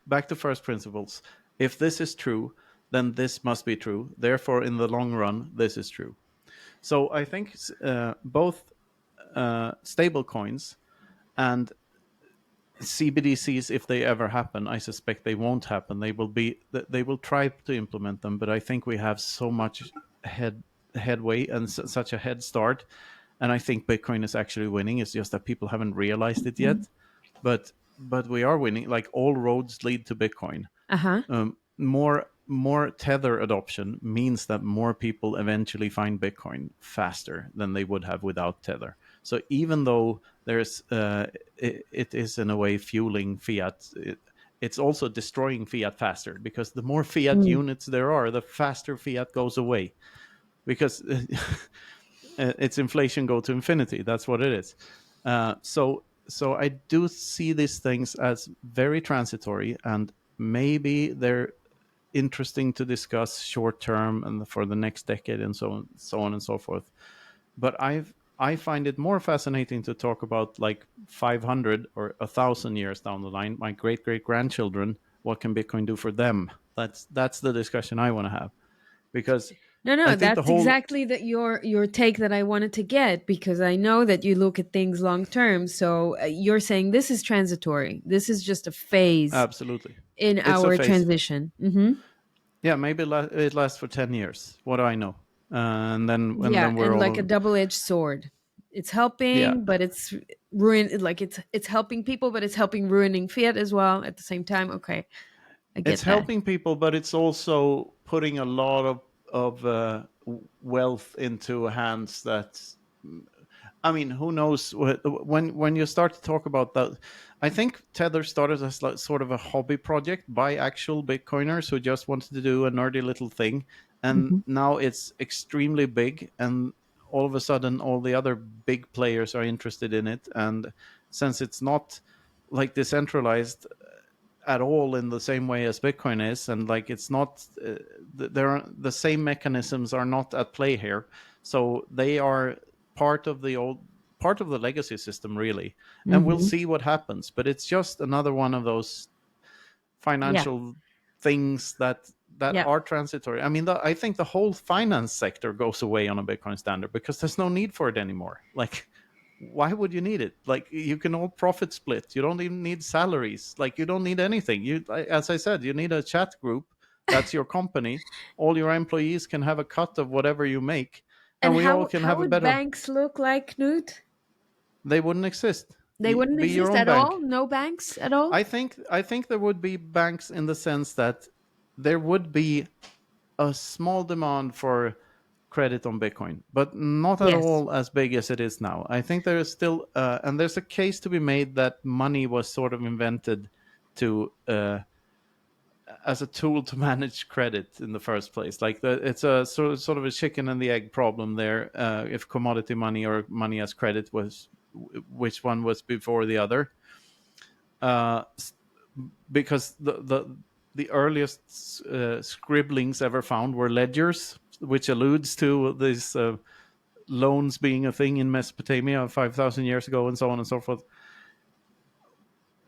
back to first principles. If this is true, then this must be true. Therefore, in the long run, this is true. So I think both stable coins and CBDCs, if they ever happen, I suspect they won't happen. They will try to implement them, but I think we have so much headway and such a head start, and I think Bitcoin is actually winning. It's just that people haven't realized it Mhm. yet, but we are winning. Like, all roads lead to Bitcoin. Uh-huh. More tether adoption means that more people eventually find Bitcoin faster than they would have without tether. So even though it is in a way fueling fiat, it's also destroying fiat faster, because the more fiat Mm. units there are, the faster fiat goes away, because it's inflation go to infinity. That's what it is. So I do see these things as very transitory, and maybe they're interesting to discuss short term and for the next decade, and so on and so forth. But I find it more fascinating to talk about, like, 500 or 1,000 years down the line, my great great grandchildren. What can Bitcoin do for them? That's the discussion I want to have, because No, I no, think the that's whole exactly your take that I wanted to get, because I know that you look at things long term. So you're saying this is transitory. This is just a phase absolutely, in it's a our phase. transition. Hmm. Yeah, maybe it lasts for 10 years. What do I know? And then Yeah, we're and like a all. double-edged sword. It's Yeah, helping, but it's like it's helping people, but it's helping ruining fiat as well at the same time. Okay, I it's get that. helping people, but it's also putting a lot of wealth into hands that, I mean, who knows when you start to talk about that. I think Tether started as like sort of a hobby project by actual Bitcoiners who just wanted to do a nerdy little thing, and Hmm. now it's extremely big, and all of a sudden all the other big players are interested in it. And since it's not like decentralized at all in the same way as Bitcoin is, and like it's not, there are the same mechanisms are not at play here. So they are part of the old, part of the legacy system, really. And we'll Hmm. see what happens. But it's just another one of those Yeah, financial things that yeah. are transitory. I mean, I think the whole finance sector goes away on a Bitcoin standard because there's no need for it anymore. Like, why would you need it? Like, you can all profit split. You don't even need salaries. Like, you don't need anything. As I said, you need a chat group. That's your company. All your employees can have a cut of whatever you make, And and we all can how have a would better. banks look like, Knut? They wouldn't exist. They wouldn't Be your exist own at all. bank. No banks at all. I think there would be banks in the sense that there would be a small demand for credit on Bitcoin, but not at Yes. all as big as it is now. I think there is still, and there's a case to be made that money was sort of invented to as a tool to manage credit in the first place. Like, it's a sort of a chicken and the egg problem there. If commodity money or money as credit was which one was before the other. Uh, because the earliest scribblings ever found were ledgers, which alludes to these loans being a thing in Mesopotamia 5,000 years ago, and so on and so forth.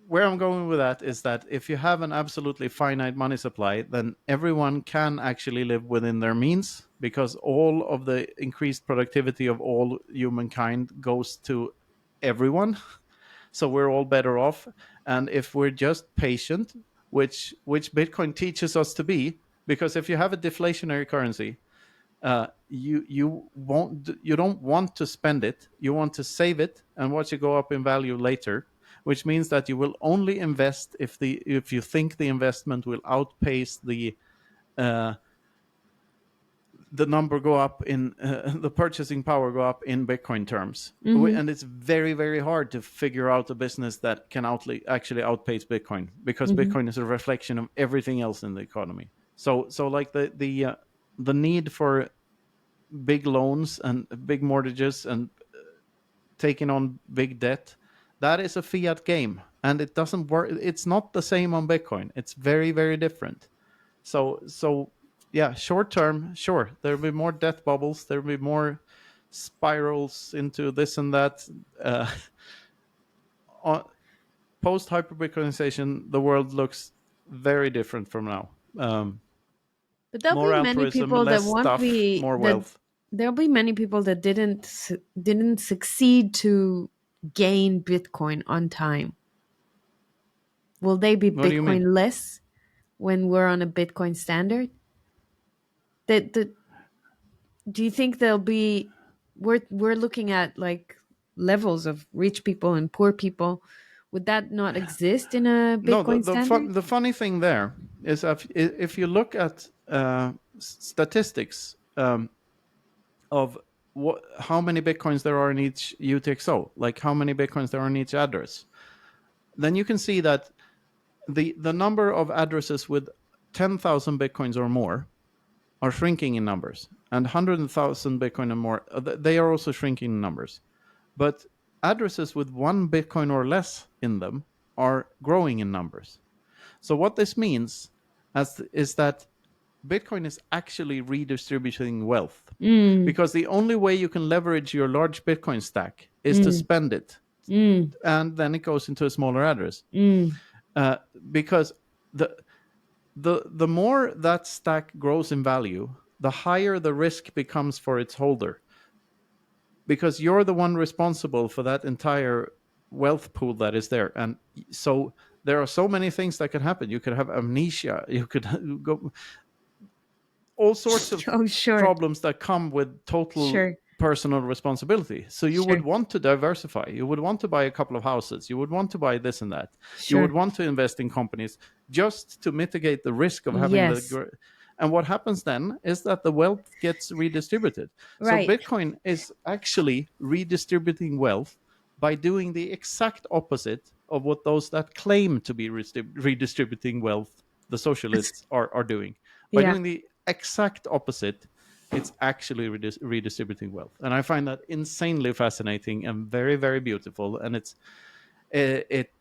Where I'm going with that is that if you have an absolutely finite money supply, then everyone can actually live within their means, because all of the increased productivity of all humankind goes to everyone. So we're all better off. And if we're just patient, which Bitcoin teaches us to be, because if you have a deflationary currency, you don't want to spend it. You want to save it and watch it go up in value later, which means that you will only invest if you think the investment will outpace uh, the number go up in the purchasing power go up in Bitcoin terms. And it's very, very hard to figure out a business that can actually outpace Bitcoin, because Bitcoin is a reflection of everything else in the economy. So like the need for big loans and big mortgages and taking on big debt, that is a fiat game, and it doesn't work. It's not the same on Bitcoin. It's very, very different. So yeah, short term, sure, there'll be more death bubbles, there'll be more spirals into this and that. Post hyper Bitcoinization, the world looks very different from now. But there'll More be many altruism, people that less won't stuff, be more that. wealth. There'll be many people that didn't succeed to gain Bitcoin on time. Will they be What do you mean? Bitcoin less when we're on a Bitcoin standard? That do you think there'll be? We're looking at like levels of rich people and poor people. Would that not exist in a No, Bitcoin standard? the funny thing there is, if you look at statistics of how many Bitcoins there are in each UTXO, like how many Bitcoins there are in each address, then you can see that the number of addresses with 10,000 Bitcoins or more are shrinking in numbers, and 100,000 Bitcoin and more, they are also shrinking in numbers. But addresses with 1 Bitcoin or less in them are growing in numbers. So what this means is that Bitcoin is actually redistributing wealth, because the only way you can leverage your large Bitcoin stack is to spend it, and then it goes into a smaller address. Because the more that stack grows in value, the higher the risk becomes for its holder, because you're the one responsible for that entire wealth pool that is there. And so there are so many things that can happen. You could have amnesia, you could go all sorts of Oh, sure, problems that come with total sure, personal responsibility. So you would sure, want to diversify. You would want to buy a couple of houses. You would want to buy this and that. You would sure. want to invest in companies just to mitigate the risk of having Yes, and what happens then is that the wealth gets redistributed. So right. Bitcoin is actually redistributing wealth by doing the exact opposite of what those that claim to be redistributing wealth, the socialists, are doing. By Yeah. doing the exact opposite, it's actually redistributing wealth. And I find that insanely fascinating and very, very beautiful. And it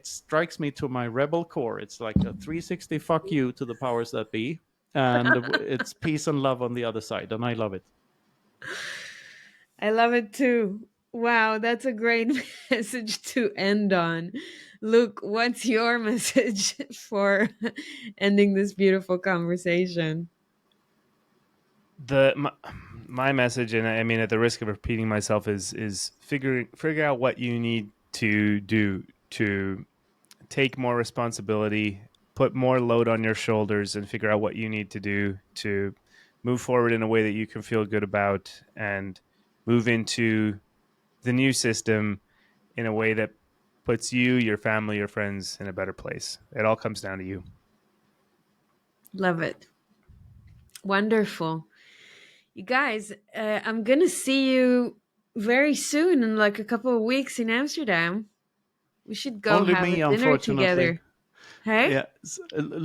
strikes me to my rebel core. It's like a 360 fuck you to the powers that be, and it's peace and love on the other side, and I love it. I love it too. Wow, that's a great message to end on. Luke, what's your message for ending this beautiful conversation? My message, and I mean, at the risk of repeating myself, is figure out what you need to do to take more responsibility, put more load on your shoulders, and figure out what you need to do to move forward in a way that you can feel good about, and move into the new system in a way that puts you, your family, your friends in a better place. It all comes down to you. Love it. Wonderful. You guys, I'm going to see you very soon in like a couple of weeks in Amsterdam. We should go Only have a me, dinner unfortunately. together. Hey? Yeah,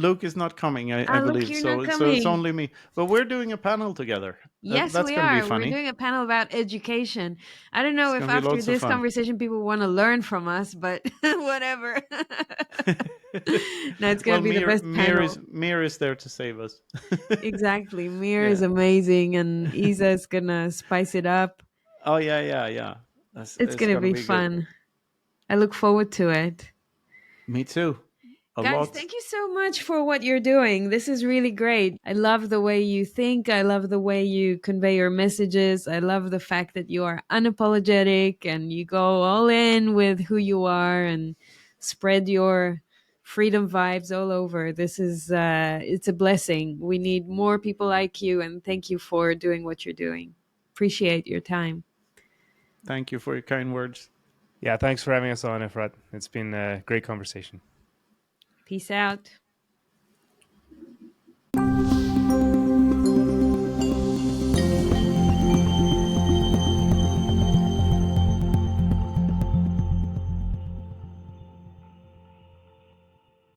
Luke is not coming, I Look, believe. you're not So it's coming. only me. But we're doing a panel together. Yes, That's we going to be are. We're funny. doing a panel about education. I don't know It's if going to be after loads of this fun. conversation people want to learn from us, but whatever. No, it's going Well, to be the best panel. Mir is there to save us. Exactly. Mir is Yeah. amazing, and Isa is going to spice it up. Oh yeah. It's It's going to going to be be good. fun. I look forward to it. Me too. A Guys, lot. thank you so much for what you're doing. This is really great. I love the way you think. I love the way you convey your messages. I love the fact that you are unapologetic and you go all in with who you are and spread your freedom vibes all over. This is it's a blessing. We need more people like you, and thank you for doing what you're doing. Appreciate your time. Thank you for your kind words. Yeah, thanks for having us on, Efrat. It's been a great conversation. Peace out.